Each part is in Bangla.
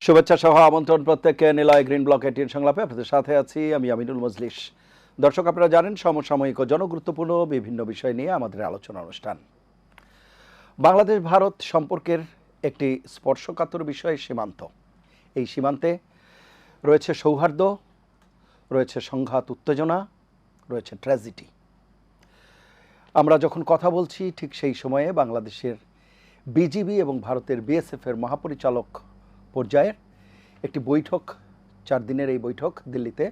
শুভেচ্ছা সহ আমন্ত্রণ প্রত্যেককে নিলয় গ্রিন ব্লক 18 সংলাপে আপনাদের সাথে আছি আমি আমিনুল মজলিস। দর্শক, আপনারা জানেন সমসাময়িক ও জনগুরুত্বপূর্ণ বিভিন্ন বিষয় নিয়ে আমাদের আলোচনা অনুষ্ঠান। বাংলাদেশ ভারত সম্পর্কের একটি স্পর্শকাতর বিষয় সীমান্ত। এই সীমান্তে রয়েছে সৌহার্দ্য, রয়েছে সংঘাত, উত্তেজনা, রয়েছে ট্র্যাজেডি। আমরা যখন কথা বলছি ঠিক সেই সময়ে বাংলাদেশের বিজিবি এবং ভারতের বিএসএফের মহাপরিচালক পর্যায়ের একটি বৈঠক, 4 দিনের এই বৈঠক দিল্লিতে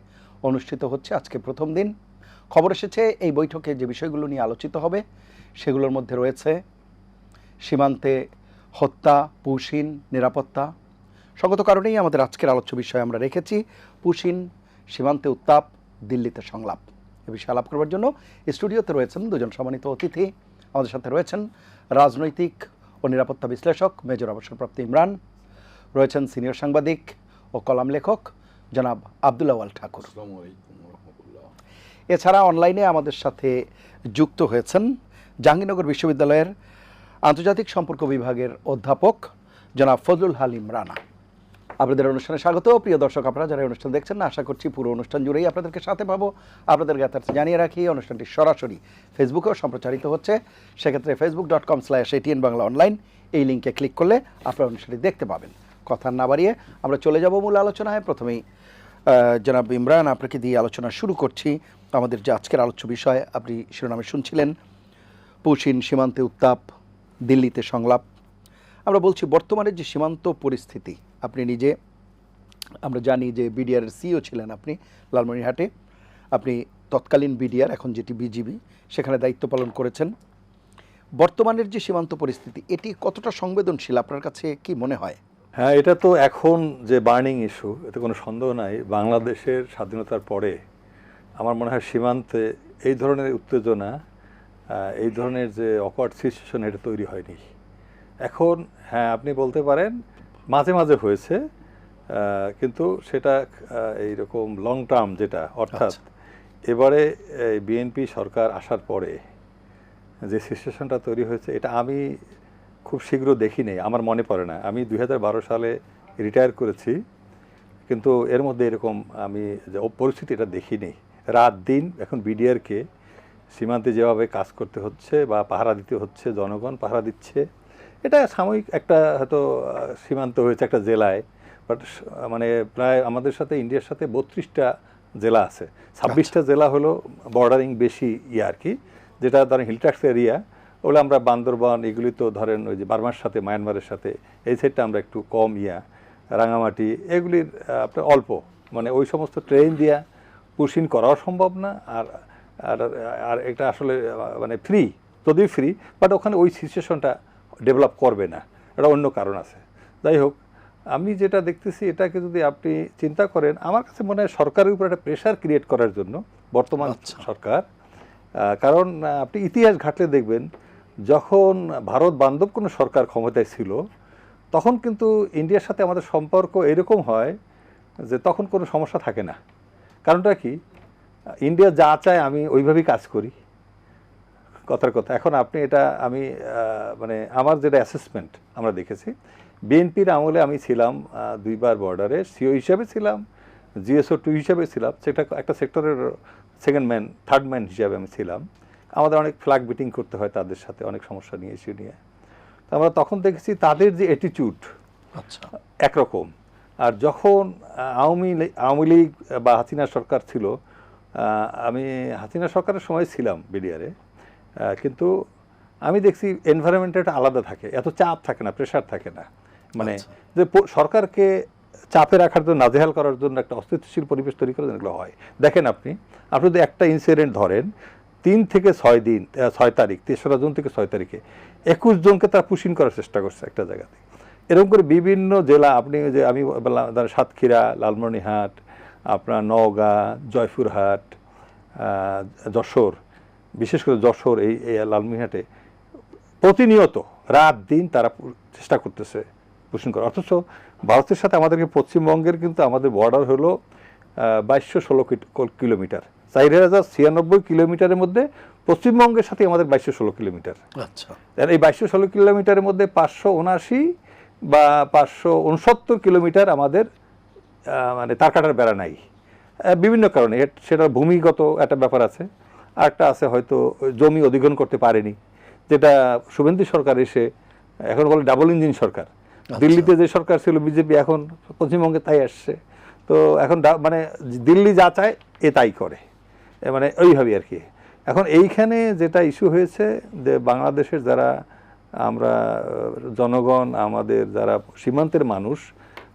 অনুষ্ঠিত হচ্ছে। আজকে প্রথম দিন। খবর এসেছে এই বৈঠকে যে বিষয়গুলো নিয়ে আলোচিত হবে সেগুলোর মধ্যে রয়েছে সীমান্তে হত্যা, পুশিন, নিরাপত্তা। সঙ্গত কারণেই আমাদের আজকের আলোচ্য বিষয় আমরা রেখেছি পুশিন, সীমান্তে উত্তাপ, দিল্লিতে সংলাপ। এ বিষয়ে আলাপ করবার জন্য স্টুডিওতে রয়েছেন দুজন সম্মানিত অতিথি। আমাদের সাথে রয়েছেন রাজনৈতিক ও নিরাপত্তা বিশ্লেষক মেজর অবসরপ্রাপ্ত ইমরান, রয়েছেন সিনিয়র সাংবাদিক ও কলাম লেখক জনাব আব্দুল আওয়াল ঠাকুর। এছাড়া অনলাইনে আমাদের সাথে যুক্ত হয়েছেন জাহাঙ্গীরনগর বিশ্ববিদ্যালয়ের আন্তর্জাতিক সম্পর্ক বিভাগের অধ্যাপক জনাব ফজলুল হালিম রানা। আপনাদের অনুষ্ঠানে স্বাগত। প্রিয় দর্শক, আপনারা যারা অনুষ্ঠান দেখছেন না, আশা করছি পুরো অনুষ্ঠান জুড়েই আপনাদেরকে সাথে পাবো। আপনাদের জ্ঞাতার্থে জানিয়ে রাখি, অনুষ্ঠানটি সরাসরি ফেসবুকেও সম্প্রচারিত হচ্ছে। সেক্ষেত্রে facebook.com/ATN বাংলা অনলাইন এই লিঙ্কে ক্লিক করলে আপনারা অনুষ্ঠানটি দেখতে পাবেন। কথা না বাড়িয়ে আমরা চলে যাব মূল আলোচনায়। প্রথমেই জনাব ইমরান, আপনাকে দিয়ে আলোচনা শুরু করছি। আমাদের যে আজকের আলোচ্য বিষয় আপনি শিরোনামে শুনছিলেন, পুশিন, সীমান্তে উত্তাপ, দিল্লিতে সংলাপ। আমরা বলছি বর্তমানের যে সীমান্ত পরিস্থিতি, আপনি নিজে, আমরা জানি যে বিডিআরের সিইও ছিলেন আপনি লালমনিরহাটে। আপনি তৎকালীন বিডিআর, এখন যেটি বিজিবি, সেখানে দায়িত্ব পালন করেছেন। বর্তমানের যে সীমান্ত পরিস্থিতি, এটি কতটা সংবেদনশীল আপনার কাছে কি মনে হয়? হ্যাঁ, এটা তো এখন যে বার্নিং ইস্যু, এতে কোনো সন্দেহ নাই। বাংলাদেশের স্বাধীনতার পরে আমার মনে হয় সীমান্তে এই ধরনের উত্তেজনা, এই ধরনের যে অকওয়ার্ড সিচুয়েশন, এটা তৈরি হয়নি এখন। হ্যাঁ, আপনি বলতে পারেন মাঝে মাঝে হয়েছে, কিন্তু সেটা এইরকম লং টার্ম যেটা, অর্থাৎ এবারে বিএনপি সরকার আসার পরে যে সিচুয়েশনটা তৈরি হয়েছে, এটা আমি খুব শীঘ্র দেখি নেই, আমার মনে পড়ে না। আমি 2012 সালে রিটায়ার করেছি, কিন্তু এর মধ্যে এরকম আমি যে পরিস্থিতি এটা দেখি নেই। রাত দিন এখন বিডিআরকে সীমান্তে যেভাবে কাজ করতে হচ্ছে বা পাহারা দিতে হচ্ছে, জনগণ পাহারা দিচ্ছে। এটা সাময়িক একটা হয়তো সীমান্ত হয়েছে একটা জেলায়, বাট মানে প্রায় আমাদের সাথে ইন্ডিয়ার সাথে 32টা জেলা আছে। 26টা জেলা হলো বর্ডারিং বেশি আর কি, যেটা ধরেন হিলট্রাক্স এরিয়া, ওগুলো আমরা বান্দরবান, এগুলি তো ধরেন ওই যে বার্মার সাথে, মায়ানমারের সাথে, এই সাইডটা আমরা একটু কম রাঙামাটি, এগুলির আপনার অল্প, মানে ওই সমস্ত ট্রেন দিয়া পুশিন করাও সম্ভব না। আর আর এটা আসলে মানে ফ্রি, যদিও ফ্রি, বাট ওখানে ওই সিচুয়েশনটা ডেভেলপ করবে না, এটা অন্য কারণ আছে। যাই হোক, আমি যেটা দেখতেছি, এটাকে যদি আপনি চিন্তা করেন, আমার কাছে মনে হয় সরকারের উপর একটা প্রেশার ক্রিয়েট করার জন্য বর্তমান সরকার। কারণ আপনি ইতিহাস ঘাটলে দেখবেন, যখন ভারত বান্ধব কোনো সরকার ক্ষমতায় ছিল, তখন কিন্তু ইন্ডিয়ার সাথে আমাদের সম্পর্ক এরকম হয় যে তখন কোনো সমস্যা থাকে না। কারণটা কি, ইন্ডিয়া যা চায় আমি ওইভাবেই কাজ করি, কথার কথা। এখন আপনি এটা আমি মানে আমার যেটা অ্যাসেসমেন্ট আমরা দেখেছি, বিএনপির আমলে আমি ছিলাম 2 বার বর্ডারে, সিও হিসাবে ছিলাম, জিএসও 2 হিসাবে ছিলাম, সেটা একটা সেক্টরের সেকেন্ড ম্যান, থার্ড ম্যান হিসাবে আমি ছিলাম। আমাদের অনেক ফ্ল্যাগ বিটিং করতে হয় তাদের সাথে, অনেক সমস্যা নিয়ে, ইস্যু নিয়ে। তো আমরা তখন দেখেছি তাদের যে অ্যাটিটিউড একরকম। আর যখন আওয়ামী লীগ বা হাসিনা সরকার ছিল, আমি হাসিনা সরকারের সময় ছিলাম বিডিআরে, কিন্তু আমি দেখছি এনভায়রনমেন্টটা একটা আলাদা থাকে, এত চাপ থাকে না, প্রেশার থাকে না। মানে যে সরকারকে চাপে রাখার জন্য, নাজেহাল করার জন্য একটা অস্থিতিশীল পরিবেশ তৈরি করার জন্য এগুলো হয়। দেখেন আপনি যদি একটা ইনসিডেন্ট ধরেন, 3 থেকে 6 দিন, 6 তারিখ, 3রা জুন থেকে 6 তারিখে 21 জনকে তারা পুশিন করার চেষ্টা করছে একটা জায়গাতে। এরকম করে বিভিন্ন জেলা, আপনি যে আমি সাতক্ষীরা, লালমনিরহাট, আপনার নওগাঁ, জয়পুরহাট, যশোর, বিশেষ করে যশোর, এই লালমনিরহাটে প্রতিনিয়ত রাত দিন তারা চেষ্টা করতেছে পুশিন করা। অথচ ভারতের সাথে আমাদেরকে, পশ্চিমবঙ্গের কিন্তু আমাদের বর্ডার হলো 2216 কিলোমিটার, 4096 কিলোমিটারের মধ্যে পশ্চিমবঙ্গের সাথে আমাদের 2216 কিলোমিটার। আচ্ছা, এই 2216 কিলোমিটারের মধ্যে 579 বা 569 কিলোমিটার আমাদের মানে তার কাটার বেড়া নাই, বিভিন্ন কারণে। সেটা ভূমিগত একটা ব্যাপার আছে, আরেকটা আছে হয়তো জমি অধিগ্রহণ করতে পারেনি, যেটা শুভেন্দু সরকার এসে, এখন বলে ডাবল ইঞ্জিন সরকার। দিল্লিতে যে সরকার ছিল বিজেপি, এখন পশ্চিমবঙ্গে তাই আসছে। তো এখন মানে দিল্লি যা চায় এ তাই করে, মানে ওইভাবেই আর কি। এখন এইখানে যেটা ইস্যু হয়েছে যে বাংলাদেশের যারা আমরা জনগণ, আমাদের যারা সীমান্তের মানুষ,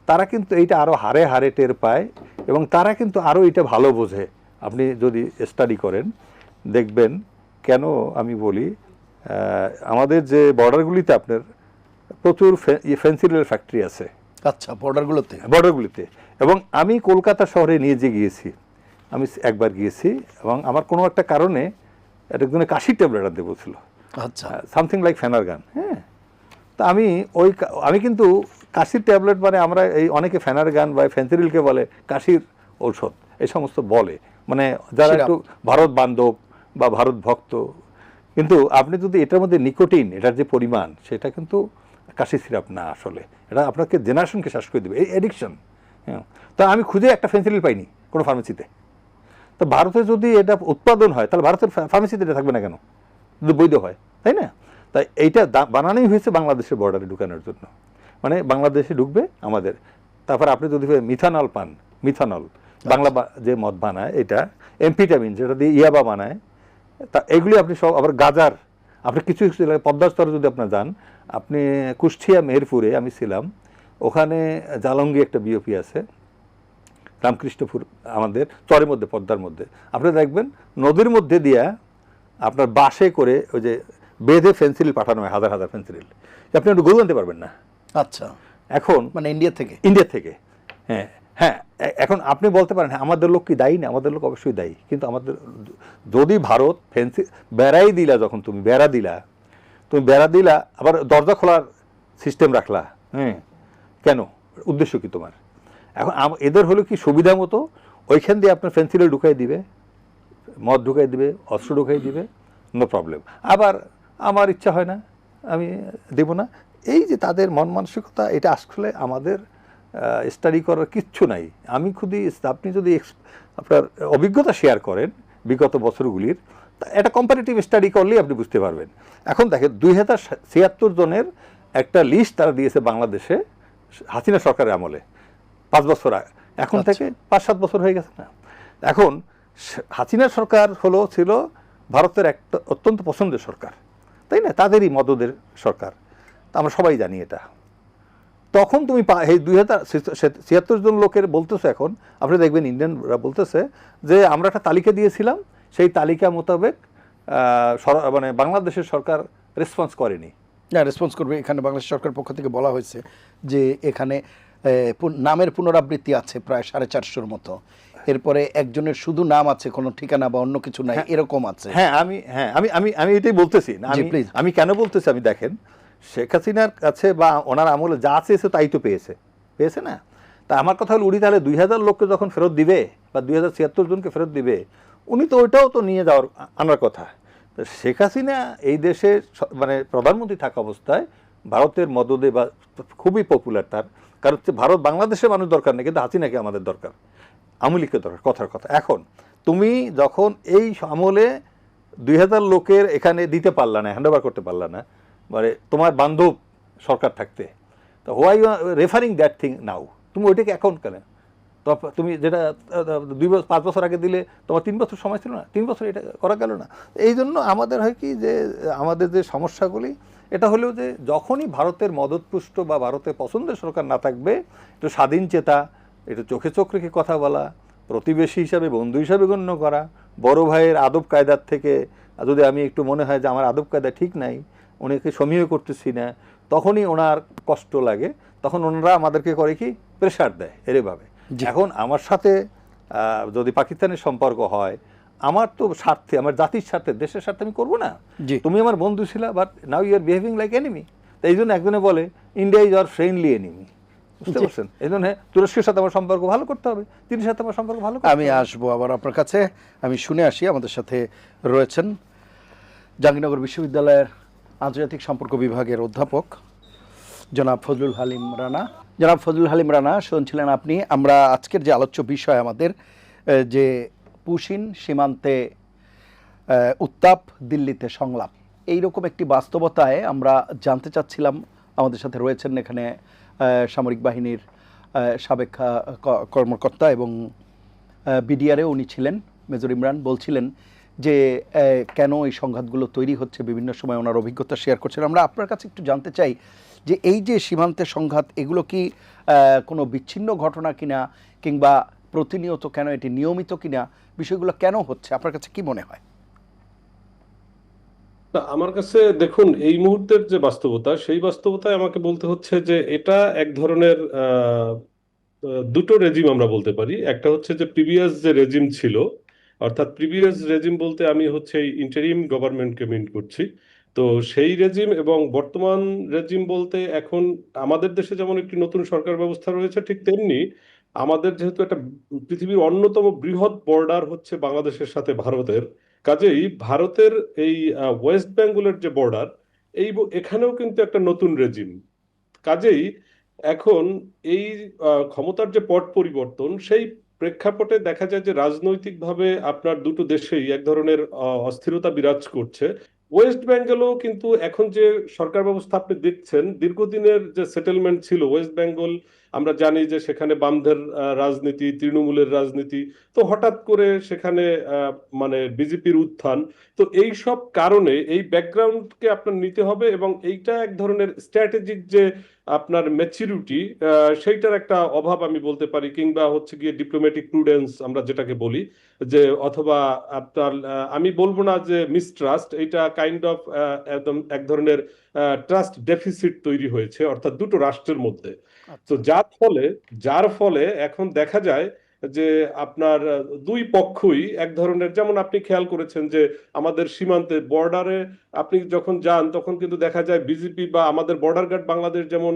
তারা কিন্তু এইটা আরও হারে হারে টের পায় এবং তারা কিন্তু আরও এটা ভালো বোঝে। আপনি যদি স্টাডি করেন দেখবেন, কেন আমি বলি, আমাদের যে বর্ডারগুলিতে আপনার প্রচুর ফেন্সিলের ফ্যাক্টরি আছে। আচ্ছা, বর্ডারগুলোতে। এবং আমি কলকাতা শহরে নিজে গিয়েছি, আমি একবার গিয়েছি, এবং আমার কোনো একটা কারণে একজনের কাশির ট্যাবলেট আনতে বলছিল, আচ্ছা, সামথিং লাইক ফেনারগান। হ্যাঁ, তা আমি কিন্তু কাশির ট্যাবলেট, মানে আমরা এই অনেকে ফেনারগান বা ফেন্সিডিলকে বলে কাশির ঔষধ, এই সমস্ত বলে, মানে যারা একটু ভারত বান্ধব বা ভারত ভক্ত। কিন্তু আপনি যদি এটার মধ্যে নিকোটিন, এটার যে পরিমাণ, সেটা কিন্তু কাশি সিরাপ না, আসলে এটা আপনাকে জেনারেশনকে শেষ করে দেবে, এই অ্যাডিকশন। হ্যাঁ, তা আমি খুঁজে একটা ফেন্সিডিল পাইনি কোনো ফার্মেসিতে। তো ভারতে যদি এটা উৎপাদন হয়, তাহলে ভারতের ফার্মেসিতে এটা থাকবে না কেন, যদি বৈধ হয়, তাই না? তাই এইটা বানানোই হয়েছে বাংলাদেশের বর্ডারে ঢুকানোর জন্য, মানে বাংলাদেশে ঢুকবে আমাদের। তারপর আপনি যদি মিথানল পান, মিথানল বাংলা যে মদ বানায়, এটা এমফিটামিন যেটা দিয়ে ইয়াবা বানায়, তা এগুলি আপনি সব, আবার গাজার, আপনি কিছু কিছু পদ্মা স্তরে যদি আপনার যান, আপনি কুষ্টিয়া মেহেরপুরে আমি ছিলাম, ওখানে জালঙ্গি একটা বিওপি আছে, রামকৃষ্ণপুর আমাদের চরের মধ্যে, পদ্মার মধ্যে, আপনি দেখবেন নদীর মধ্যে দিয়া আপনার বাসে করে ওই যে বেঁধে ফেন্সিল পাঠানো হয়, হাজার হাজার ফেন্সিল, আপনি একটু গরু আনতে পারবেন না। আচ্ছা, এখন মানে ইন্ডিয়া থেকে। হ্যাঁ হ্যাঁ, এখন আপনি বলতে পারেন হ্যাঁ আমাদের লোক কি দায়ী না? আমাদের লোক অবশ্যই দায়ী, কিন্তু আমাদের যদি ভারত বেড়াই দিলা, যখন তুমি বেড়া দিলা আবার দরজা খোলার সিস্টেম রাখলা, হ্যাঁ, কেন? উদ্দেশ্য কি তোমার? এখন এদের হলো কি সুবিধা মতো ওইখান দিয়ে আপনার ফেন্সিলে ঢুকাই দিবে, মদ ঢুকাই দিবে, অস্ত্র ঢুকাই দিবে, নো প্রবলেম। আবার আমার ইচ্ছা হয় না, আমি দেব না। এই যে তাদের মন মানসিকতা, এটা আসলে আমাদের স্টাডি করার কিচ্ছু নাই। আমি খুবই, আপনি যদি আপনার অভিজ্ঞতা শেয়ার করেন বিগত বছরগুলির, একটা কম্পারেটিভ স্টাডি করলেই আপনি বুঝতে পারবেন। এখন দেখেন 2076 জনের একটা লিস্ট তারা দিয়েছে বাংলাদেশে হাসিনা সরকারের আমলে, 5 বছর আগে, এখন থেকে 5-7 বছর হয়ে গেছে না। এখন হাসিনা সরকার ছিল ভারতের একটা অত্যন্ত পছন্দের সরকার, তাই না? তাদেরই মদদের সরকার, তা আমরা সবাই জানি এটা। তখন তুমি এই 2076 জন লোকের বলতেছে, এখন আপনি দেখবেন ইন্ডিয়ানরা বলতেছে যে আমরা একটা তালিকা দিয়েছিলাম, সেই তালিকা মোতাবেক মানে বাংলাদেশের সরকার রেসপন্স করেনি। না, রেসপন্স করবে। এখানে বাংলাদেশ সরকার পক্ষ থেকে বলা হয়েছে যে এখানে নামের পুনরাবৃত্তি আছে প্রায় 450-র মতো, এরপরে একজনের শুধু নাম আছে, কোনো ঠিকানা বা অন্য কিছু নাই, এরকম আছে। হ্যাঁ, আমি এটাই বলতেছি না, আমি কেন বলতেছি, আমি দেখেন শেখ হাসিনার কাছে বা ওনার আমলে যা চেয়েছে তাই তো পেয়েছে না। তা আমার কথা হলো, উনি তাহলে 2000 লোককে যখন ফেরত দিবে বা 2076 জনকে ফেরত দিবে, উনি তো ওইটাও তো নিয়ে আনার কথা। শেখ হাসিনা এই দেশে মানে প্রধানমন্ত্রী থাকা অবস্থায় ভারতের মদদে বা খুবই পপুলার তার, কারণ হচ্ছে ভারত বাংলাদেশের মানুষ দরকার নেই, কিন্তু হাসিনাকে আমাদের দরকার, আওয়ামী লীগকে দরকার, কথার কথা। এখন তুমি যখন এই আমলে 2000 লোকের এখানে দিতে পারলা না, হ্যান্ড ওভার করতে পারলা না, মানে তোমার বান্ধব সরকার থাকতে, তো why you are referring that thing now? তুমি ওইটাকে এখন কেন? তো তুমি যেটা 5 বছর আগে দিলে, তোমার 3 বছর সময় ছিল না, 3 বছর এটা করা গেল না। এই জন্য আমাদের হয় কি যে আমাদের যে সমস্যাগুলি, এটা হলেও যে যখনই ভারতের মদতপুষ্ট বা ভারতের পছন্দের সরকার না থাকবে, একটু স্বাধীন চেতা, একটু চোখে চোখ রেখে কথা বলা, প্রতিবেশী হিসাবে বন্ধু হিসাবে গণ্য করা, বড় ভাইয়ের আদব কায়দার থেকে যদি আমি একটু মনে হয় যে আমার আদব কায়দা ঠিক নাই, উনিকে সমীহ করতেছি না, তখনই ওনার কষ্ট লাগে, তখন ওনারা আমাদেরকে করে কি প্রেশার দেয় এরভাবে। এখন আমার সাথে যদি পাকিস্তানের সম্পর্ক হয়, আমার তো স্বার্থে, আমার জাতির স্বার্থে, দেশের স্বার্থে আমি করবো না? তুমি আমার বন্ধু ছিলা, but now you are behaving like enemy. তাই এই জন্য একজনে বলে India is our friendly enemy, বুঝতে পারছেন? এই জন্য তুরস্কের সাথে আমার সম্পর্ক ভালো করতে হবে, তিনি সাথে আমার সম্পর্ক ভালো করতে হবে। আমি আসবো আবার আপনার কাছে, আমি শুনে আসি। আমাদের সাথে রয়েছেন জাহাঙ্গীরনগর বিশ্ববিদ্যালয়ের আন্তর্জাতিক সম্পর্ক বিভাগের অধ্যাপক জনাব ফজলুল হালিম রানা। জনাব ফজলুল হালিম রানা, শুনছিলেন আপনি। আমরা আজকের যে আলোচ্য বিষয় আমাদের যে পুশিন সীমান্তে উত্তাপ, দিল্লিতে সংলাপ, এইরকম একটি বাস্তবতায় আমরা জানতে চাচ্ছিলাম। আমাদের সাথে রয়েছেন এখানে সামরিক বাহিনীর সাবেক কর্মকর্তা এবং বিডিআরে উনি ছিলেন, মেজর ইমরান। বলছিলেন যে কেন এই সংঘাতগুলো তৈরি হচ্ছে, বিভিন্ন সময় ওনার অভিজ্ঞতা শেয়ার করছেন। আমরা আপনার কাছে একটু জানতে চাই যে এই যে সীমান্তের সংঘাত, এগুলো কি কোনো বিচ্ছিন্ন ঘটনা কিনা, কিংবা প্রতিনিয়ত কেন এটি নিয়মিত কিনা, বিষয়গুলো কেন হচ্ছে, আপনার কাছে কি মনে হয়? আমার কাছে দেখুন, এই মুহূর্তের যে বাস্তবতা, সেই বাস্তবতায় আমাকে বলতে হচ্ছে যে এটা এক ধরনের দুটো রেজিম আমরা বলতে পারি। একটা হচ্ছে যে প্রিভিয়াস যে রেজিম ছিল, অর্থাৎ প্রিভিয়াস রেজিম বলতে আমি হচ্ছে ইন্টারিম গভর্নমেন্টকে মিন করছি। তো সেই রেজিম এবং বর্তমান রেজিম বলতে এখন আমাদের দেশে যেমন একটি নতুন সরকার ব্যবস্থা রয়েছে, ঠিক তেমনি আমাদের যেহেতু একটা পৃথিবীর অন্যতম বৃহৎ বর্ডার হচ্ছে বাংলাদেশের সাথে ভারতের, কাজেই ভারতের এই ওয়েস্ট বেঙ্গলের যে বর্ডার, এখানেও কিন্তু একটা নতুন রেজিম। কাজেই এখন এই ক্ষমতার যে পট পরিবর্তন, সেই প্রেক্ষাপটে দেখা যায় যে রাজনৈতিকভাবে আপনার দুটো দেশেই এক ধরনের অস্থিরতা বিরাজ করছে। ওয়েস্ট বেঙ্গলও কিন্তু এখন যে সরকার ব্যবস্থা আপনি দেখছেন, দীর্ঘদিনের যে সেটেলমেন্ট ছিল ওয়েস্ট বেঙ্গল, আমরা জানি যে সেখানে বামদের রাজনীতি, তৃণমূলের রাজনীতি, তো হঠাৎ করে সেখানে মানে বিজেপির উত্থান। তো এই সব কারণে এই ব্যাকগ্রাউন্ডকে আপনার নিতে হবে, এবং এইটা এক ধরনের স্ট্র্যাটেজিক যে আপনার ম্যাচুরিটি, সেইটার একটা অভাব আমি বলতে পারি, কিংবা হচ্ছে গিয়ে ডিপ্লোম্যাটিক প্রুডেন্স আমরা যেটাকে বলি, যে অথবা আপনার আমি বলবো না যে মিসট্রাস্ট, এইটা কাইন্ড অফ একদম এক ধরনের ট্রাস্ট ডেফিসিট তৈরি হয়েছে, অর্থাৎ দুটো রাষ্ট্রের মধ্যে। তো যার ফলে এখন দেখা যায় যে আপনার দুই পক্ষই এক ধরনের, যেমন আপনি খেয়াল করেছেন যে আমাদের সীমান্তে বর্ডারে আপনি যখন যান, তখন কিন্তু দেখা যায় বিজেপি বা আমাদের বর্ডার গার্ড বাংলাদেশ যেমন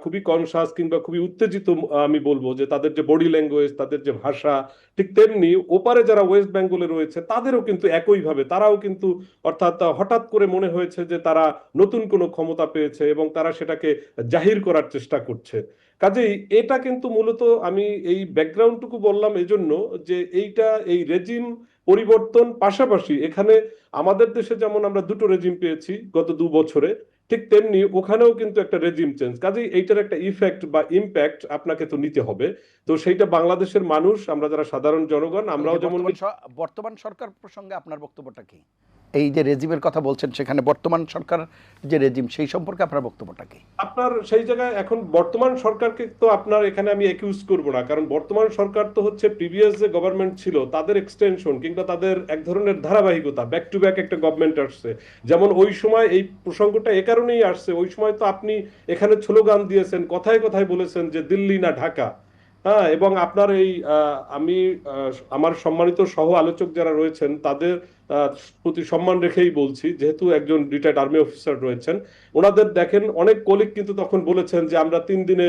খুবই কনসাস কিংবা খুবই উত্তেজিত, আমি বলবো যে তাদের যে বডি ল্যাঙ্গুয়েজ, তাদের যে ভাষা, ঠিক তেমনি ওপারে যারা ওয়েস্ট বেঙ্গলে রয়েছে তাদেরও কিন্তু একইভাবে, তারাও কিন্তু, অর্থাৎ হঠাৎ করে মনে হয়েছে যে তারা নতুন কোনো ক্ষমতা পেয়েছে এবং তারা সেটাকে জাহির করার চেষ্টা করছে। কাজেই এটা কিন্তু মূলত আমি এই ব্যাকগ্রাউন্ডটুকু বললাম এজন্য যে এই রেজিম পরিবর্তন পাশাপাশি এখানে আমাদের দেশে যেমন আমরা দুটো রেজিম পেয়েছি গত 2 বছরে, ঠিক তেমনি ওখানেও কিন্তু একটা রেজিম চেঞ্জ। কাজেই এইটার একটা ইফেক্ট বা ইম্প্যাক্ট আপনাকে তো নিতে হবে। তো সেইটা বাংলাদেশের মানুষ, আমরা যারা সাধারণ জনগণ, আমরাও যেমন। বর্তমান সরকার প্রসঙ্গে আপনার বক্তব্যটা কি? এই যে রেজিমের কথা বলছেন, সেখানে বর্তমান সরকার যে রেজিম, সেই সম্পর্কে আপনার বক্তব্যটা কি? আপনার সেই জায়গায় এখন বর্তমান সরকারকে তো আপনার এখানে আমি একিউজ করব না, কারণ বর্তমান সরকার তো হচ্ছে প্রিভিয়াস যে গভর্নমেন্ট ছিল তাদের এক্সটেনশন, কিংবা তাদের এক ধরনের ধারাবাহিকতা, ব্যাক টু ব্যাক একটা গভর্নমেন্ট আসছে। যেমন ওই সময় এই প্রসঙ্গটা এ কারণেই আসছে, ওই সময় তো আপনি এখানে স্লোগান দিয়েছেন, কথায় কথায় বলেছেন যে দিল্লি না ঢাকা। হ্যাঁ, এবং আপনার এই আমি আমার সম্মানিত সহ আলোচক যারা রয়েছেন তাদের প্রতি সম্মান রেখেই বলছি, যেহেতু একজন রিটায়ার্ড আর্মি অফিসার রয়েছেন, ওনাদের দেখেন অনেক কলিগ কিন্তু তখন বলেছেন যে আমরা 3 দিনে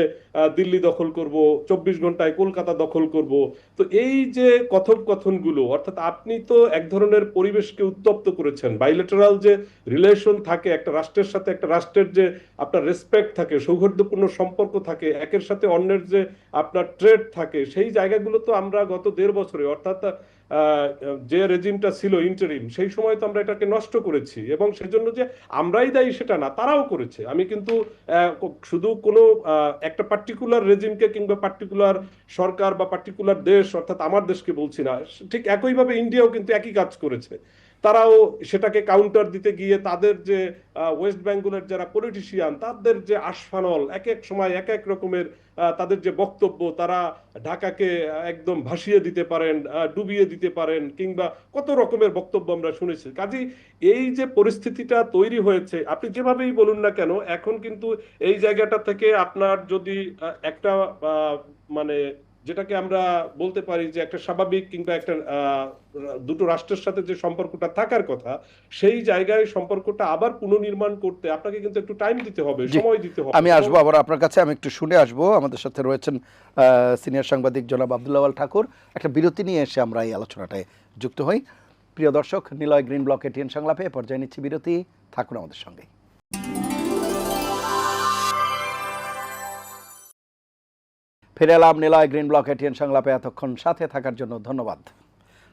দিল্লি দখল করব, 24 ঘন্টায় কলকাতা দখল করব। তো এই যে কথোপকথনগুলো, অর্থাৎ আপনি তো এক ধরনের পরিবেশকে উত্তপ্ত করেছেন। বাইলেটারাল যে রিলেশন থাকে একটা রাষ্ট্রের সাথে, একটা রাষ্ট্রের যে আপনার রেসপেক্ট থাকে, সৌহার্দ্যপূর্ণ সম্পর্ক থাকে, একের সাথে অন্যের যে আপনার ট্রেড থাকে, সেই জায়গাগুলো তো আমরা গত 1.5 বছরে, অর্থাৎ যে রেজিমটা ছিল ইন্টারিম, সেই সময় তো আমরা এটাকে নষ্ট করেছি, এবং সেজন্য যে আমরাই দায়ী সেটা না, তারাও করেছে। আমি কিন্তু শুধু কোনো একটা পার্টিকুলার রেজিমকে কিংবা পার্টিকুলার সরকার বা পার্টিকুলার দেশ, অর্থাৎ আমার দেশকে বলছি না। ঠিক একইভাবে ইন্ডিয়াও কিন্তু একই কাজ করেছে। তারাও সেটাকে কাউন্টার দিতে গিয়ে তাদের যে ওয়েস্ট বেঙ্গলের যারা পলিটিশিয়ান, তাদের যে আশফানল, এক এক সময় এক এক রকমের তাদের যে বক্তব্য, তারা ঢাকাকে একদম ভাসিয়ে দিতে পারেন, ডুবিয়ে দিতে পারেন, কিংবা কত রকমের বক্তব্য আমরা শুনেছি। কাজেই এই যে পরিস্থিতিটা তৈরি হয়েছে, আপনি যেভাবেই বলুন না কেন, এখন কিন্তু এই জায়গাটা থেকে আপনার যদি একটা মানে যেটাকে আমরা বলতে পারি যে একটা স্বাভাবিক কিংবা একটা দুটো রাষ্ট্রের সাথে যে সম্পর্কটা থাকার কথা, সেই জায়গায় সম্পর্কটা আবার পুনর্নির্মাণ করতে আপনাকে কিন্তু একটু টাইম দিতে হবে, সময় দিতে হবে। আমি আসবো আবার আপনার কাছে, আমি একটু শুনে আসবো। আমাদের সাথে রয়েছেন সিনিয়র সাংবাদিক জনাব আব্দুল আওয়াল ঠাকুর। একটা বিরতি নিয়ে এসে আমরা এই আলোচনাটায় যুক্ত হই। প্রিয় দর্শক, নিলয় গ্রিন ব্লক এটিএন সংলাপে পর্যায়ে নিচ্ছি বিরতি, থাকুন আমাদের সঙ্গে। ফিরে এলাম নিলয় গ্রিন ব্লক এটিএন সংলাপে। এতক্ষণ সাথে থাকার জন্য ধন্যবাদ।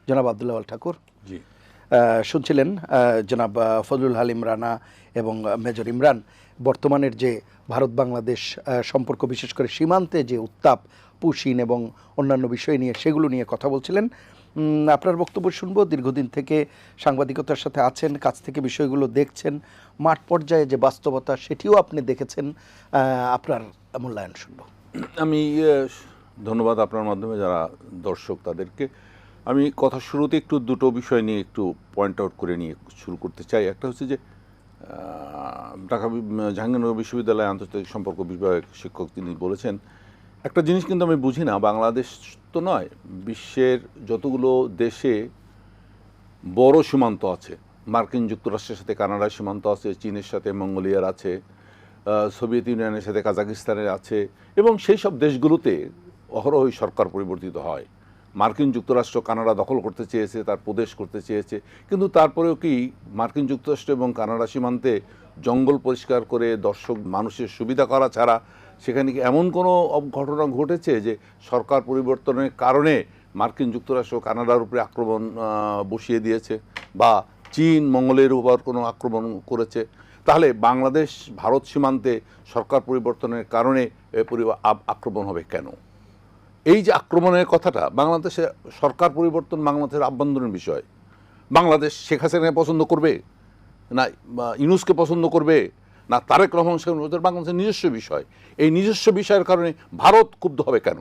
জনাব আব্দুল আওয়াল ঠাকুর জি, শুনছিলেন জনাব ফজলুল হালিম রানা এবং মেজর ইমরান বর্তমানের যে ভারত বাংলাদেশ সম্পর্ক, বিশেষ করে সীমান্তে যে উত্তাপ, পুশিন এবং অন্যান্য বিষয় নিয়ে সেগুলো নিয়ে কথা বলছিলেন। আপনার বক্তব্য শুনবো। দীর্ঘদিন থেকে সাংবাদিকতার সাথে আছেন, কাছ থেকে বিষয়গুলো দেখছেন, মাঠ পর্যায়ে যে বাস্তবতা সেটিও আপনি দেখেছেন, আপনার মূল্যায়ন শুনবো। আমি ধন্যবাদ আপনার মাধ্যমে যারা দর্শক তাদেরকে। আমি কথা শুরুতে একটু দুটো বিষয় নিয়ে একটু পয়েন্ট আউট করে নিয়ে শুরু করতে চাই। একটা হচ্ছে যে ঢাকা জাহাঙ্গীরনগর বিশ্ববিদ্যালয়ে আন্তর্জাতিক সম্পর্ক বিভাগের শিক্ষক তিনি বলেছেন একটা জিনিস কিন্তু আমি বুঝি না, বাংলাদেশ তো নয়, বিশ্বের যতগুলো দেশে বড় সীমান্ত আছে, মার্কিন যুক্তরাষ্ট্রের সাথে কানাডার সীমান্ত আছে, চীনের সাথে মঙ্গোলিয়ার আছে, সোভিয়েত ইউনিয়নের সাথে কাজাকিস্তানের আছে, এবং সেই সব দেশগুলোতে অহরহই সরকার পরিবর্তিত হয়। মার্কিন যুক্তরাষ্ট্র কানাডা দখল করতে চেয়েছে, তার প্রদেশ করতে চেয়েছে, কিন্তু তারপরেও কি মার্কিন যুক্তরাষ্ট্র এবং কানাডা সীমান্তে জঙ্গল পরিষ্কার করে দর্শক মানুষের সুবিধা করা ছাড়া সেখানে কি এমন কোনো ঘটনা ঘটেছে যে সরকার পরিবর্তনের কারণে মার্কিন যুক্তরাষ্ট্র কানাডার উপরে আক্রমণ বসিয়ে দিয়েছে, বা চীন মঙ্গলের উপর কোনো আক্রমণ করেছে? তাহলে বাংলাদেশ ভারত সীমান্তে সরকার পরিবর্তনের কারণে আক্রমণ হবে কেন? এই যে আক্রমণের কথাটা, বাংলাদেশে সরকার পরিবর্তন বাংলাদেশের আভ্যন্তরীণ বিষয়। বাংলাদেশ শেখ হাসিনাকে পছন্দ করবে না ইউনূসকে পছন্দ করবে না তারেক রহমান সাহেবের, বাংলাদেশের নিজস্ব বিষয়। এই নিজস্ব বিষয়ের কারণে ভারত ক্ষুব্ধ হবে কেন?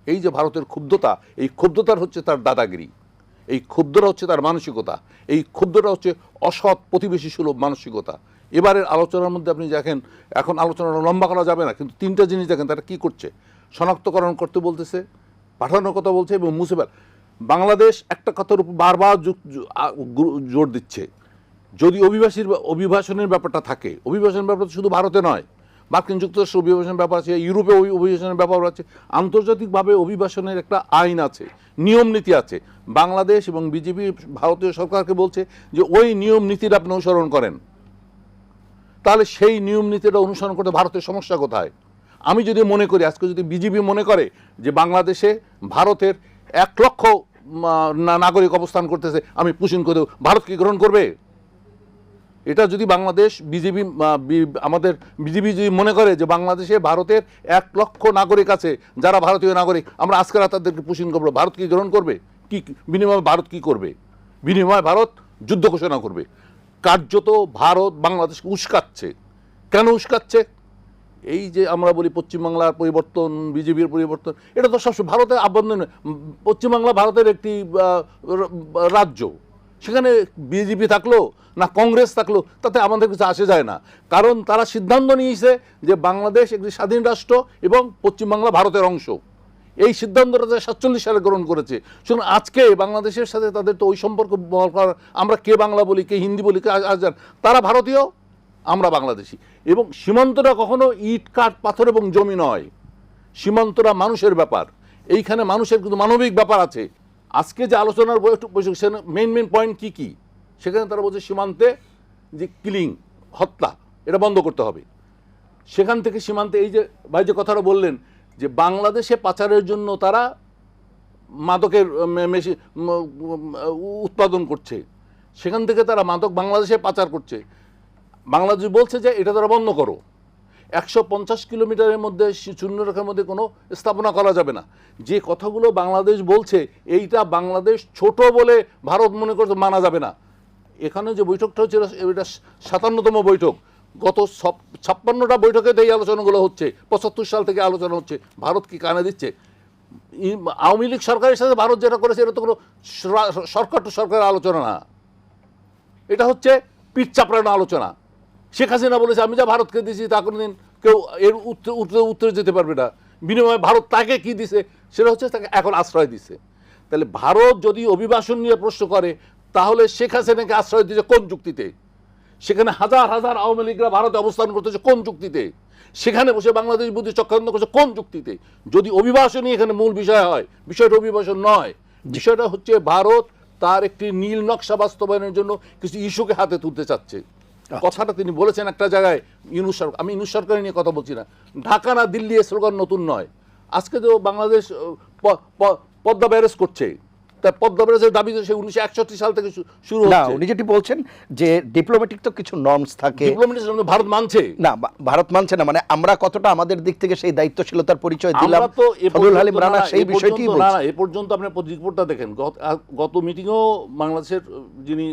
এই যে ভারতের ক্ষুব্ধতা, এই ক্ষুব্ধতার হচ্ছে তার দাদাগিরি, এই ক্ষুব্ধটা হচ্ছে তার মানসিকতা, এই ক্ষুব্ধটা হচ্ছে অসৎ প্রতিবেশী সুলভ মানসিকতা। এবারের আলোচনার মধ্যে আপনি দেখেন, এখন আলোচনাটা লম্বা করা যাবে না, কিন্তু তিনটা জিনিস দেখেন তারা কী করছে। শনাক্তকরণ করতে বলতেছে, পাঠানোর কথা বলছে, এবং মুছে ফেলা। বাংলাদেশ একটা কথার উপর বারবার জোর দিচ্ছে, যদি অভিবাসনের ব্যাপারটা থাকে, অভিবাসনের ব্যাপারটা শুধু ভারতে নয়, মার্কিন যুক্তরাষ্ট্র অভিবাসনের ব্যাপার আছে, ইউরোপে অভিবাসনের ব্যাপার আছে, আন্তর্জাতিকভাবে অভিবাসনের একটা আইন আছে, নিয়ম নীতি আছে। বাংলাদেশ এবং বিজেপি ভারতীয় সরকারকে বলছে যে ওই নিয়ম নীতিটা আপনি অনুসরণ করেন। তাহলে সেই নিয়ম নীতিটা অনুসরণ করতে ভারতের সমস্যা কোথায়? আমি যদি মনে করি, আজকে যদি বিজেপি মনে করে যে বাংলাদেশে ভারতের 1 লক্ষ নাগরিক অবস্থান করতেছে, আমি পুষিন করে দেব, ভারত কি গ্রহণ করবে? এটা যদি বাংলাদেশ বিজেপি আমাদের বিজেপি যদি মনে করে যে বাংলাদেশে ভারতের 1 লক্ষ নাগরিক আছে যারা ভারতীয় নাগরিক, আমরা আজকে রাত তাদেরকে পুষিন করবো, ভারত কি গ্রহণ করবে? কি বিনিময়ে ভারত কি করবে? বিনিময়ে ভারত যুদ্ধ ঘোষণা করবে। কার্যত ভারত বাংলাদেশকে উস্কাচ্ছে। কেন উস্কাচ্ছে? এই যে আমরা বলি পশ্চিমবাংলার পরিবর্তন, বিজেপির পরিবর্তন, এটা তো সবসময় ভারতের আভ্যন্তরীণ। পশ্চিমবাংলা ভারতের একটি রাজ্য, সেখানে বিজেপি থাকলো না কংগ্রেস থাকলো তাতে আমাদের কিছু আসে যায় না, কারণ তারা সিদ্ধান্ত নিয়েছে যে বাংলাদেশ একটি স্বাধীন রাষ্ট্র এবং পশ্চিমবাংলা ভারতের অংশ। এই সিদ্ধান্তটা 47 সালে গ্রহণ করেছে। শুনুন, আজকে বাংলাদেশের সাথে তাদের তো ওই সম্পর্ক, আমরা কে বাংলা বলি, কে হিন্দি বলি, কে আজান, তারা ভারতীয়, আমরা বাংলাদেশি। এবং সীমান্তটা কখনো ইট কাঠ পাথর এবং জমি নয়, সীমান্তটা মানুষের ব্যাপার। এইখানে মানুষের কিন্তু মানবিক ব্যাপার আছে। আজকে যে আলোচনার বৈঠক, সেখানে মেইন পয়েন্ট কি কি? সেখানে তারা বলছে সীমান্তে যে কিলিং, হত্যা, এটা বন্ধ করতে হবে। সেখান থেকে সীমান্তে এই যে ভাই যে কথাটা বললেন যে বাংলাদেশে পাচারের জন্য তারা মাদকের উৎপাদন করছে, সেখান থেকে তারা মাদক বাংলাদেশে পাচার করছে। বাংলাদেশ বলছে যে এটা তারা বন্ধ করো। 150 কিলোমিটারের মধ্যে শূন্যরেখার মধ্যে কোনো স্থাপনা করা যাবে না। যে কথাগুলো বাংলাদেশ বলছে, এইটা বাংলাদেশ ছোট বলে ভারত মনে করতে মানা যাবে না। এখানে যে বৈঠকটা হচ্ছে এটা 57তম বৈঠক। গত 56টা বৈঠকেতে এই আলোচনাগুলো হচ্ছে, 75 সাল থেকে আলোচনা হচ্ছে। ভারত কি কানে দিচ্ছে? আওয়ামী লীগ সরকারের সাথে ভারত যেটা করেছে এটা তো কোনো সরকার টু সরকারের আলোচনা না, এটা হচ্ছে পিঠ চাপড়ানো আলোচনা। শেখ হাসিনা বলেছে আমি যা ভারতকে দিয়েছি তা কোনোদিন কেউ এর উত্তরে যেতে পারবে না। বিনিময়ে ভারত তাকে কি দিছে? সেটা হচ্ছে তাকে এখন আশ্রয় দিছে। তাহলে ভারত যদি অভিবাসন নিয়ে প্রশ্ন করে, তাহলে শেখ হাসিনাকে আশ্রয় দিয়েছে কোন যুক্তিতে? সেখানে হাজার হাজার আওয়ামী লীগরা ভারতে অবস্থান করতেছে কোন যুক্তিতে? সেখানে বসে বাংলাদেশ বুদ্ধি চক্রান্ত করছে কোন যুক্তিতে? যদি অভিবাসনই এখানে মূল বিষয় হয়, বিষয়টা অভিবাসন নয়, বিষয়টা হচ্ছে ভারত তার একটি নীল নকশা বাস্তবায়নের জন্য কিছু ইস্যুকে হাতে তুলতে চাচ্ছে। কথাটা তিনি বলেছেন একটা জায়গায়, ইউনূস সরকার, আমি ইউনূস সরকার নিয়ে কথা বলছি না, ঢাকা না দিল্লি এ স্লোগান নতুন নয়। আজকে তো বাংলাদেশ পদ্মা ব্যারেজ করছে, তা পদ্মা ব্যারেজের দাবি তো সে 1961 সাল থেকে শুরু না, হচ্ছে। উনি যেটি বলছেন যে ডিপ্লোম্যাটিক তো কিছু নর্মস থাকে। ডিপ্লোম্যাটিক ভারত মানছে না, ভারত মানছে না, মানে আমরা কতটা আমাদের দিক থেকে সেই দায়িত্বশীলতার পরিচয় দিলাম। আমরা তো ফজলুল হালিম রানা সেই বিষয়টি না, এ পর্যন্ত আপনি রিপোর্টটা দেখেন, গত মিটিংও বাংলাদেশের যিনি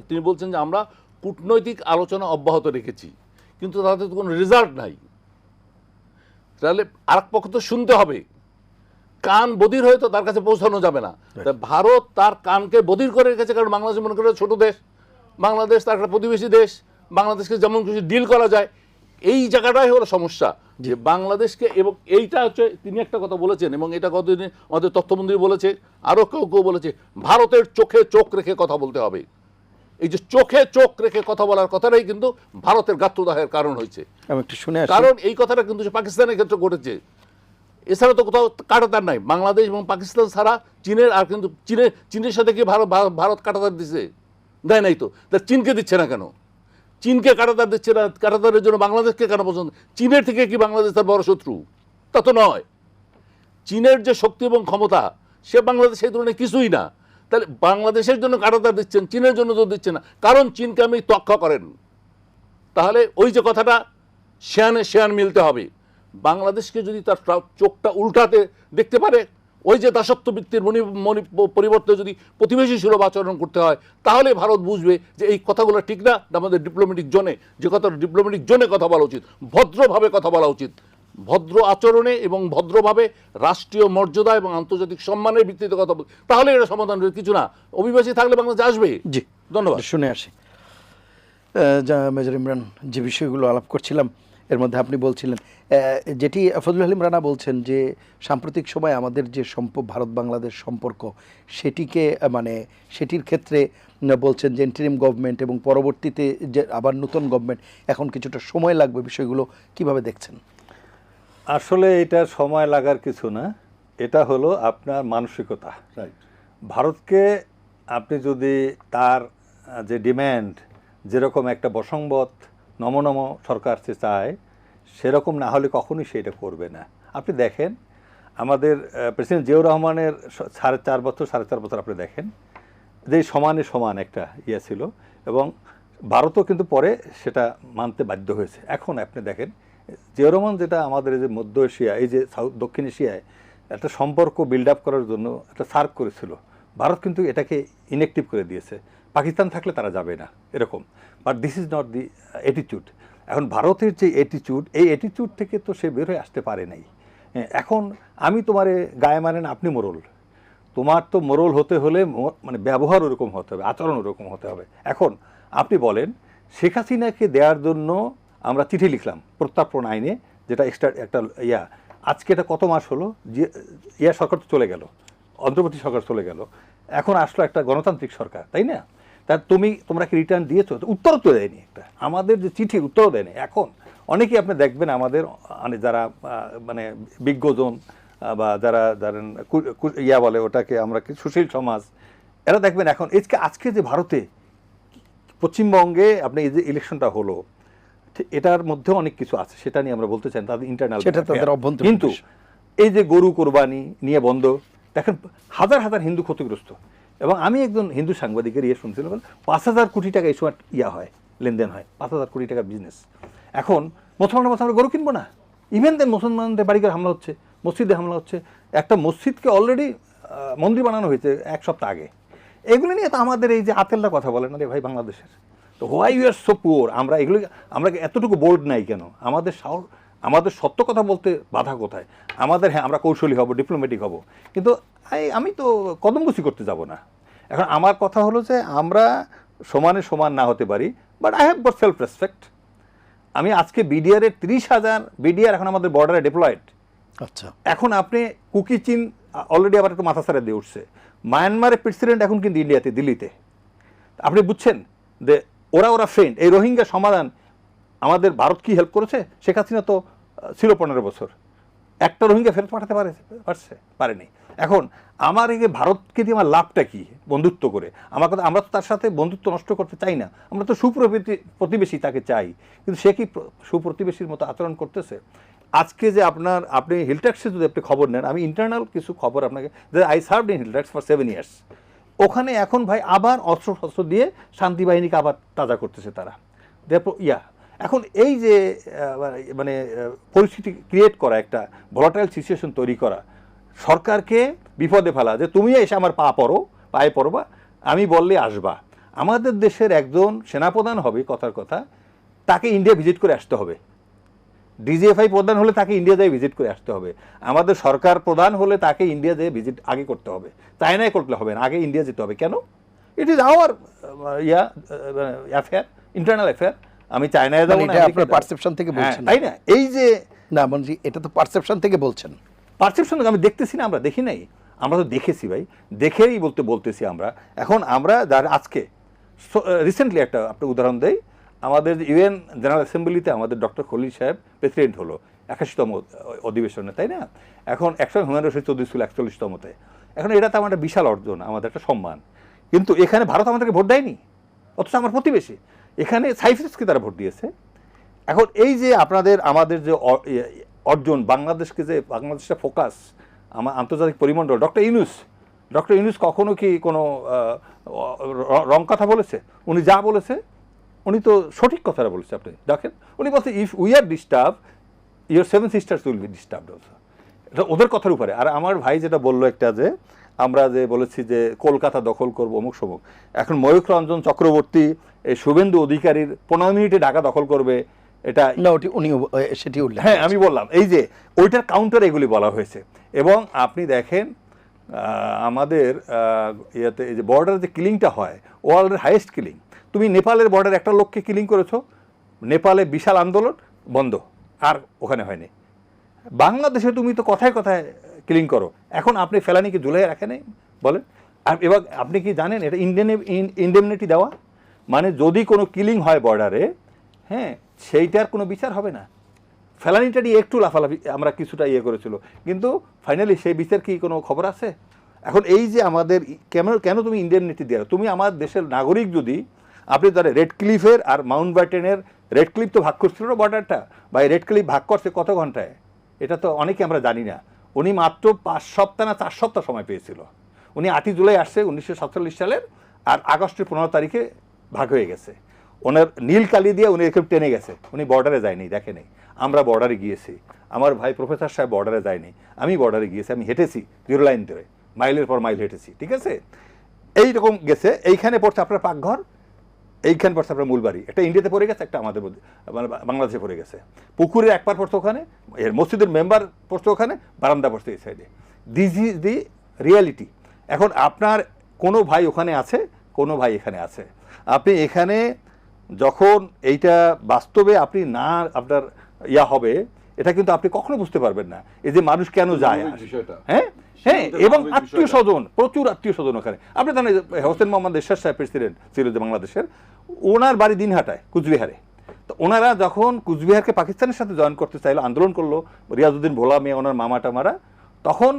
তিনি বলছেন যে আমরা কূটনৈতিক আলোচনা অব্যাহত রেখেছি, কিন্তু তাতে তো কোনো রেজাল্ট নাই। তাহলে আরেক পক্ষ তো শুনতে হবে, কান বধির হয়ে তো তার কাছে পৌঁছানো যাবে না। তা ভারত তার কানকে বধির করে রেখেছে, কারণ বাংলাদেশ মনে করে ছোট দেশ, বাংলাদেশ তার একটা প্রতিবেশী দেশ, বাংলাদেশকে যেমন খুশি ডিল করা যায়, এই জায়গাটাই হলো সমস্যা যে বাংলাদেশকে। এবং এইটা হচ্ছে তিনি একটা কথা বলেছেন, এবং এটা কতদিন আমাদের তথ্যমন্ত্রী বলেছে, আরও কেউ কেউ বলেছে, ভারতের চোখে চোখ রেখে কথা বলতে হবে। এই যে চোখে চোখ রেখে কথা বলার কথাটাই কিন্তু ভারতের গাত্রদাহের কারণ হয়েছে। আমি একটু শুনে আসি। কারণ এই কথাটা কিন্তু পাকিস্তানের ক্ষেত্রে ঘটেছে, এছাড়া তো কোথাও কাঁটাতার নাই। বাংলাদেশ এবং পাকিস্তান ছাড়া চীনের, আর কিন্তু চীনের সাথে কি ভারত কাঁটাতার দিচ্ছে? দেয় নাই তো। তা চীনকে দিচ্ছে না কেন? চীনকে কাঁটাতার দিচ্ছে না, কাঁটাতারের জন্য বাংলাদেশকে কেন পছন্দ? চীনের থেকে কি বাংলাদেশ তার বড় শত্রু? তা তো নয়। চীনের যে শক্তি এবং ক্ষমতা, সে বাংলাদেশ সেই ধরনের কিছুই না। তাহলে বাংলাদেশের জন্য কাঁটাতার দিচ্ছেন, চীনের জন্য তো দিচ্ছেন না, কারণ চীনকে আমি তোয়াক্কা করেন। তাহলে ওই যে কথাটা, শেয়ানে শেয়ান মিলতে হবে। বাংলাদেশকে যদি তার চোখটা উল্টাতে দেখতে পারে, ওই যে দাসত্ব বৃত্তির পরিবর্তে যদি প্রতিবেশী সুলভ আচরণ করতে হয়, তাহলে ভারত বুঝবে যে এই কথাগুলো ঠিক না। আমাদের ডিপ্লোম্যাটিক জোনে যে কথা, ডিপ্লোম্যাটিক জোনে কথা বলা উচিত, ভদ্রভাবে কথা বলা উচিত, ভদ্র আচরণে এবং ভদ্রভাবে রাষ্ট্রীয় মর্যাদা এবং আন্তর্জাতিক সম্মানের ভিত্তিতে কথা বল, তাহলে এটা সমাধান কিছু না। অভিবাসী থাকলে বাংলাদেশ আসবে। জি, ধন্যবাদ। শুনে আসি। মেজর ইমরান, যে বিষয়গুলো আলাপ করছিলাম এর মধ্যে আপনি বলছিলেন, যেটি ফজলুল হালিম রানা বলছেন যে সাম্প্রতিক সময় আমাদের যে ভারত বাংলাদেশ সম্পর্ক, সেটিকে মানে সেটির ক্ষেত্রে বলছেন যে ইন্টারিম গভর্নমেন্ট এবং পরবর্তীতে যে আবার নতুন গভর্নমেন্ট, এখন কিছুটা সময় লাগবে। বিষয়গুলো কিভাবে দেখছেন? আসলে এটা সময় লাগার কিছু না, এটা হলো আপনার মানসিকতা। ভারতকে আপনি যদি তার যে ডিম্যান্ড, যেরকম একটা বসংবদ নমনম সরকার সে চায়, সেরকম না হলে কখনোই সে এটা করবে না। আপনি দেখেন আমাদের প্রেসিডেন্ট জিয়াউর রহমানের 4.5 বছর 4.5 বছর আপনি দেখেন যে সমানে সমান একটা ইয়ে ছিল, এবং ভারতও কিন্তু পরে সেটা মানতে বাধ্য হয়েছে। এখন আপনি দেখেন জিয়াউর রহমান যেটা আমাদের এই যে মধ্য এশিয়া, এই যে দক্ষিণ এশিয়ায় একটা সম্পর্ক বিল্ড আপ করার জন্য একটা সার্ভ করেছিল, ভারত কিন্তু এটাকে ইনঅ্যাক্টিভ করে দিয়েছে। পাকিস্তান থাকলে তারা যাবে না এরকম। But this is not the attitude. এখন ভারতের যে অ্যাটিটিউড, এই অ্যাটিটিউড থেকে তো সে বের হয়ে আসতে পারে নাই। এখন আমি তোমারে গায়ে মানে না, আপনি মোরল, তোমার তো মোরল হতে হলে মানে ব্যবহার ওরকম হতে হবে, আচরণ ওরকম হতে হবে। এখন আপনি বলেন, শেখ হাসিনাকে দেওয়ার জন্য আমরা চিঠি লিখলাম প্রত্যার্পণ আইনে, যেটা এক্সট্রা একটা আজকে এটা কত মাস হলো, যে সরকার তো চলে গেল, অন্তর্বর্তী সরকার চলে গেল, এখন আসলো একটা গণতান্ত্রিক সরকার, তাই না? তা তোমরা কি রিটার্ন দিয়েছো? উত্তরও তো দেয়নি, একটা আমাদের যে চিঠির উত্তরও দেয়নি। এখন অনেকেই আপনি দেখবেন আমাদের মানে যারা মানে বিজ্ঞজন বা যারা ধরেন বলে ওটাকে আমরা কি সুশীল সমাজ, এরা দেখবেন এখন আজকে যে ভারতে পশ্চিমবঙ্গে আপনি এই যে ইলেকশনটা হলো, এটার মধ্যে অনেক কিছু আছে, সেটা নিয়ে আমরা বলতে চাই, তাদের ইন্টারনাল, কিন্তু এই যে গরু কোরবানি নিয়ে বন্ধ, দেখেন হাজার হাজার হিন্দু ক্ষতিগ্রস্ত। এবং আমি একজন হিন্দু সাংবাদিকের শুনছিলাম, 5,000 কোটি টাকা এই সময় হয়, লেনদেন হয়, 5,000 কোটি টাকার বিজনেস। এখন মুসলমানরা আমরা গরু কিনবো না, ইভেন দেন মুসলমানদের বাড়িঘর হামলা হচ্ছে, মসজিদে হামলা হচ্ছে। একটা মসজিদকে অলরেডি মন্দির বানানো হয়েছে 1 সপ্তাহ আগে। এগুলো নিয়ে তো আমাদের এই যে আতেলরা কথা বলে না রে ভাই বাংলাদেশের, তো why you are so poor, আমরা এতটুকু বোল্ড নাই কেন? আমাদের সত্য কথা বলতে বাধা কোথায়? হ্যাঁ আমরা কৌশলী হব, ডিপ্লোম্যাটিক হব, কিন্তু আমি তো কদমবুসি করতে যাব না। এখন আমার কথা হলো যে আমরা সমানে সমান না হতে পারি, but I have got self respect. আমি আজকে বিডিআরের 30,000 বিডিআর এখন আমাদের বর্ডারে ডিপ্লয়েড। আচ্ছা, এখন আপনি কুকি চীন অলরেডি আবার একটু মাথা ছাড়া দিয়ে উঠছে। মায়ানমারের প্রেসিডেন্ট এখন কিন্তু ইন্ডিয়াতে, দিল্লিতে। আপনি বুঝছেন যে ওরা ফ্রেন্ড। এই রোহিঙ্গা সমাধান আমাদের ভারত কি হেল্প করেছে? শেখ হাসিনা তো ছিল 15 বছর, একটা রোহিঙ্গা ফেরত পাঠাতে পারেনি। এখন আমার এই যে ভারতকে দিয়ে আমার লাভটা কি বন্ধুত্ব করে? আমরা তো তার সাথে বন্ধুত্ব নষ্ট করতে চাই না, আমরা তো সুপ্রতিবেশী তাকে চাই, কিন্তু সে কি সুপ্রতিবেশীর মতো আচরণ করতেছে? আজকে যে আপনি হিলট্যাক্সে যদি আপনি খবর নেন, আমি ইন্টারনাল কিছু খবর আপনাকে, আই সার্ভড ইন হিলট্যাক্স ফর 7 years, ওখানে এখন ভাই আবার অস্ত্র দিয়ে শান্তি বাহিনীকে আবার তাজা করতেছে তারা। এখন এই যে মানে পরিস্থিতি ক্রিয়েট করা, একটা ভলাটাইল সিচুয়েশন তৈরি করা, সরকারকে বিপদে ফেলা, যে তুমি এসে আমার পায়ে পড়বা, আমি বললে আসবা। আমাদের দেশের একজন সেনাপ্রধান হবে, কথার কথা, তাকে ইন্ডিয়া ভিজিট করে আসতে হবে। ডিজিএফআই প্রধান হলে তাকে ইন্ডিয়া যেয়ে ভিজিট করে আসতে হবে। আমাদের সরকার প্রধান হলে তাকে ইন্ডিয়া যেয়ে ভিজিট আগে করতে হবে, চায়নায় করতে হবে না, আগে ইন্ডিয়া যেতে হবে। কেন? It is our affair, internal affair. আমি চায়নায় যাবো না, আপনার পারসেপশন থেকে বলছেন, তাই না? এই যে না মন্ত্রী, এটা তো পারসেপশন থেকে বলছেন। পারসেপশন আমি দেখতেছি না, আমরা দেখি নাই, আমরা তো দেখেছি ভাই, দেখেই বলতেছি আমরা। এখন আমরা যারা আজকে রিসেন্টলি একটা আপনার উদাহরণ দেই, আমাদের ইউএন জেনারেল অ্যাসেম্বলিতে আমাদের ডক্টর খলিল সাহেব প্রেসিডেন্ট হলো 81তম অধিবেশনে, তাই না? এখন একসময় হুমায়ুন রশিদ চৌধুরী ছিল 41তমতে। এখন এটা তো আমার একটা বিশাল অর্জন, আমাদের একটা সম্মান। কিন্তু এখানে ভারত আমাদেরকে ভোট দেয়নি, অথচ আমার প্রতিবেশী। এখানে সাইপ্রাসকে তারা ভোট দিয়েছে। এখন এই যে আমাদের যে অর্জন, বাংলাদেশের ফোকাস, আমার আন্তর্জাতিক পরিমণ্ডল, ডক্টর ইউনূস কখনো কি কোনো রং কথা বলেছে? উনি যা বলেছে উনি তো সঠিক কথাটা বলেছে। আপনি দেখেন, উনি বলছে if we are disturb, your 7 sisters will be disturbed also. এটা ওদের কথার উপরে। আর আমার ভাই যেটা বললো একটা, যে আমরা যে বলেছি যে কলকাতা দখল করবো অমুক সমুক, এখন ময়ূখ রঞ্জন চক্রবর্তী এই শুভেন্দু অধিকারীর 15 মিনিটে ঢাকা দখল করবে, এটা না উনি সেটি উল্লেখ, হ্যাঁ আমি বললাম, এই যে ওইটার কাউন্টার এগুলি বলা হয়েছে। এবং আপনি দেখেন আমাদের ইয়েতে এই যে বর্ডারে যে কিলিংটা হয়, ওয়ার্ল্ডের হাইয়েস্ট কিলিং। তুমি নেপালের বর্ডারে একটা লোককে কিলিং করেছো, নেপালে বিশাল আন্দোলন, বন্ধ, আর ওখানে হয়নি। বাংলাদেশে তুমি তো কথায় কথায় কিলিং করো, এখন আপনি ফেলানিকে ঝুলাই রাখে নাই বলেন। আর এবার আপনি কি জানেন এটা ইন্ডেমনিটি দেওয়া, মানে যদি কোনো কিলিং হয় বর্ডারে, হ্যাঁ, সেইটার কোনো বিচার হবে না। ফেলানিটা নিয়ে একটু লাফালাফি আমরা কিছুটা করেছিল, কিন্তু ফাইনালি সেই বিচার কি কোনো খবর আছে? এখন এই যে আমাদের কেন তুমি ইন্ডেমনিটি দেওয়া, তুমি আমার দেশের নাগরিক, যদি আপনি ধরে রেড ক্লিফের আর মাউন্ট ব্যাটেনের, রেড ক্লিফ তো ভাগ করছিল না বর্ডারটা, বা রেড ক্লিফ ভাগ করছে কত ঘন্টায়, এটা তো অনেকে আমরা জানি না। উনি মাত্র 5 সপ্তাহ না 4 সপ্তাহ সময় পেয়েছিল। উনি 8 জুলাই আসছে 1947 সালের, আর আগস্টের 15 তারিখে ভাগ হয়ে গেছে। ওনার নীল কালি দিয়ে উনি এরকম টেনে গেছে, উনি বর্ডারে যায়নি, দেখে নেই। আমরা বর্ডারে গিয়েছি, আমার ভাই প্রফেসর সাহেব বর্ডারে যায়নি, আমি বর্ডারে গিয়েছি, আমি হেঁটেছি 0 লাইন ধরে, মাইলের পর মাইল হেঁটেছি, ঠিক আছে? এইরকম গেছে। এইখানে পড়ছে আপনার পাকঘর, এইখানে পড়ছে আপনার মূলবাড়ি, একটা ইন্ডিয়াতে পড়ে গেছে, একটা আমাদের মধ্যে মানে বাংলাদেশে পড়ে গেছে। পুকুরের এক পার পড়ছে ওখানে, এর মসজিদের মেম্বার পড়ছে ওখানে, বারান্দা পড়ছে এই সাইডে। This is the reality. এখন আপনার কোনো ভাই ওখানে আছে, কোনো ভাই এখানে আছে। আপনি এখানে যখন এইটা বাস্তবে আপনি না আপনার হবে, এটা কিন্তু আপনি কখনো বুঝতে পারবেন না, এই যে মানুষ কেন যায়। হ্যাঁ হ্যাঁ, এবং আত্মীয় স্বজন, প্রচুর আত্মীয় স্বজন ওখানে। আপনি জানেন হোসেন মোহাম্মদ এরশাদ সাহেব প্রেসিডেন্ট ছিল যে বাংলাদেশের, ওনার বাড়ি দিনহাটায়, কুচবিহারে। তো ওনারা যখন কুচবিহারকে পাকিস্তানের সাথে জয়েন করতে চাইলো, আন্দোলন করলো, রিয়াজউদ্দিন ভোলা মেয়ে, ওনার মামা টামারা, তখন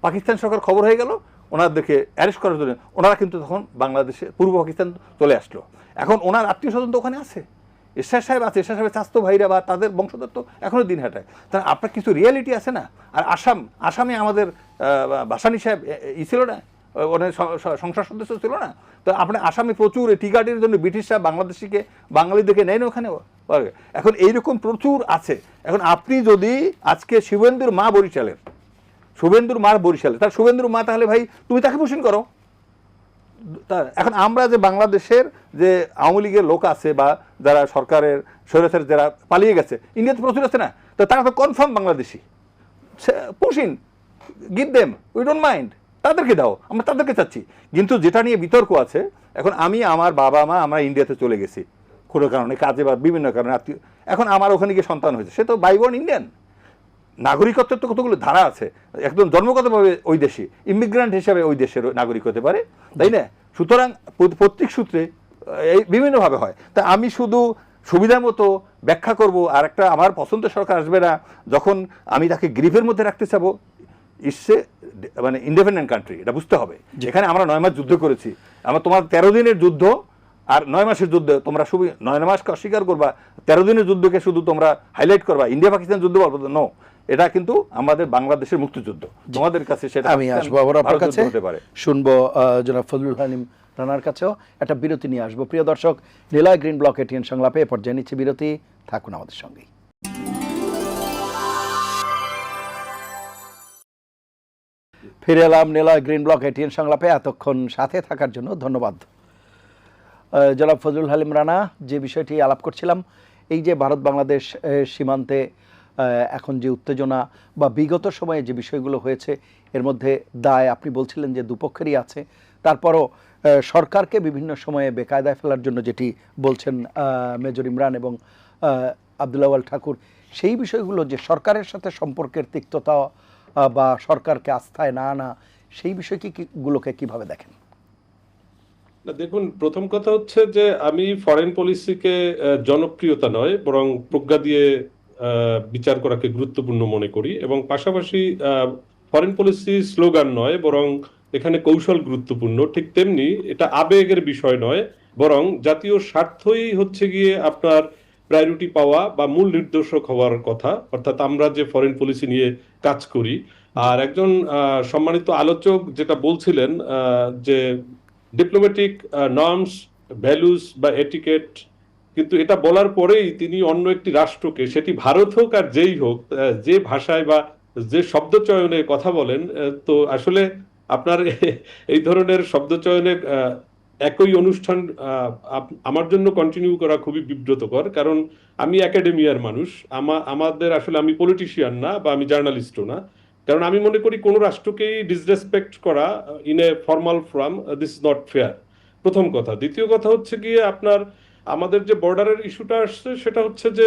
পাকিস্তান সরকার খবর হয়ে গেল ওনাদেরকে অ্যারেস্ট করার জন্য। ওনারা কিন্তু তখন বাংলাদেশে, পূর্ব পাকিস্তান চলে আসলো। এখন ওনার আত্মীয় স্বজন তো ওখানে আছে, এরশাদ সাহেব আছে, এরশাদ সাহেবের চাস্তো ভাইরা বা তাদের বংশধর তো এখনও দিনহাটায়। তাহলে আপনার কিছু রিয়ালিটি আছে না। আর আসামে আমাদের ভাসানী সাহেব ছিল না, ওনার সংসদ সদস্য ছিল না। তো আপনার আসামে প্রচুর টি গার্ডের জন্য ব্রিটিশরা বাংলাদেশিকে, বাঙালিদেরকে নেয় না ওখানে। এখন এইরকম প্রচুর আছে। এখন আপনি যদি আজকে শুভেন্দুর মা বরিশালের, তার শুভেন্দুর মা, তাহলে ভাই তুমি তাকে পোষণ করো। এখন আমরা যে বাংলাদেশের যে আওয়ামী লীগের লোক আছে, বা যারা সরকারের স্বৈরাচার যারা পালিয়ে গেছে, ইন্ডিয়াতে প্রচুর আছে না, তো তারা তো confirm Bangladeshi. Push in, give them, we don't mind, তাদেরকে দাও, আমরা তাদেরকে চাচ্ছি। কিন্তু যেটা নিয়ে বিতর্ক আছে, এখন আমার বাবা মা আমরা ইন্ডিয়াতে চলে গেছি কোনো কারণে, কাজে বা বিভিন্ন কারণে, আত্মীয়, এখন আমার ওখানে গিয়ে সন্তান হয়েছে, সে তো বাইবর্ন ইন্ডিয়ান। নাগরিকত্বের তো কতগুলো ধারা আছে, একদম জন্মগতভাবে ওই দেশি, ইমিগ্রান্ট হিসাবে ওই দেশের নাগরিক হতে পারে, তাই না? সুতরাং প্রত্যেক সূত্রে এই বিভিন্নভাবে হয়। তা আমি শুধু সুবিধা মতো ব্যাখ্যা করব, আর একটা আমার পছন্দের সরকার আসবে না যখন আমি তাকে গ্রিফের মধ্যে রাখতে চাবো। ইসে মানে ইন্ডিপেন্ডেন্ট কান্ট্রি, এটা বুঝতে হবে। যেখানে আমরা 9 মাস যুদ্ধ করেছি, তোমার 13 দিনের যুদ্ধ আর 9 মাসের যুদ্ধ তোমরা শুধু 9 মাসকে অস্বীকার করবা, 13 দিনের যুদ্ধকে শুধু তোমরা হাইলাইট করবা, ইন্ডিয়া পাকিস্তান যুদ্ধ বলবো নো, এটা কিন্তু আমাদের বাংলাদেশের মুক্তিযুদ্ধ, তোমাদের কাছে সেটা আমি আসবো আবার আপনার ভারত কাছে, যুদ্ধ হতে পারে। শুনবো জনাব ফজলুল হালিম রানার কাছেও। একটা বিরতি নিয়ে আসবো। প্রিয় দর্শক, নিলয় গ্রিন ব্লক এটিএন সংলাপে এ পর্যায়ে নিচ্ছে বিরতি, থাকুন আমাদের সঙ্গেই। ফিরে এলাম নিলয় গ্রিন ব্লক এটিএন সংলাপে। এতক্ষণ সাথে থাকার জন্য ধন্যবাদ। জনাব ফজলুল হালিম রানা, যে বিষয়টি আলাপ করছিলাম, এই যে ভারত বাংলাদেশ সীমান্তে এখন যে উত্তেজনা বা বিগত সময়ে যে বিষয়গুলো হয়েছে, এর মধ্যে দায় আপনি বলছিলেন যে দুপক্ষেরই আছে, তারপরও সরকারকে বিভিন্ন সময়ে বেকায়দায় ফেলার জন্য যেটি বলছেন মেজর ইমরান এবং আব্দুল আওয়াল ঠাকুর, সেই বিষয়গুলো যে সরকারের সাথে সম্পর্কের তিক্ততা বা সরকারকে আস্থায় না আনা, সেই বিষয়গুলোকে কিভাবে দেখেন? না, দেখুন, প্রথম কথা হচ্ছে যে আমি ফরেন পলিসিকে জনপ্রিয়তা নয় বরং প্রজ্ঞা দিয়ে বিচার করাকে গুরুত্বপূর্ণ মনে করি, এবং পাশাপাশি ফরেন পলিসি স্লোগান নয় বরং এখানে কৌশল গুরুত্বপূর্ণ। ঠিক তেমনি এটা আবেগের বিষয় নয়, বরং জাতীয় স্বার্থই হচ্ছে গিয়ে আপনার প্রায়োরিটি পাওয়া বা মূল নির্দেশক হওয়ার কথা, অর্থাৎ আমরা যে ফরেন পলিসি নিয়ে কাজ করি। আর একজন সম্মানিত আলোচক যেটা বলছিলেন যে ডিপ্লোম্যাটিক নর্মস, ভ্যালুস বা এটিকেট, কিন্তু এটা বলার পরেই তিনি অন্য একটি রাষ্ট্রকে, সেটি ভারত হোক আর যেই হোক, যে ভাষায় বা যে শব্দ চয়নে কথা বলেন, তো আসলে আপনার এই ধরনের শব্দ চয়নে একই অনুষ্ঠান আমার জন্য কন্টিনিউ করা খুবই বিব্রতকর, কারণ আমি একাডেমিয়ার মানুষ, আমাদের আসলে আমি পলিটিশিয়ান না বা আমি জার্নালিস্টও না। কারণ আমি মনে করি কোনো রাষ্ট্রকেই ডিসরেসপেক্ট করা in a formal form, this is not fair, প্রথম কথা। দ্বিতীয় কথা হচ্ছে গিয়ে আপনার আমাদের যে বর্ডারের ইস্যুটা আসছে, সেটা হচ্ছে যে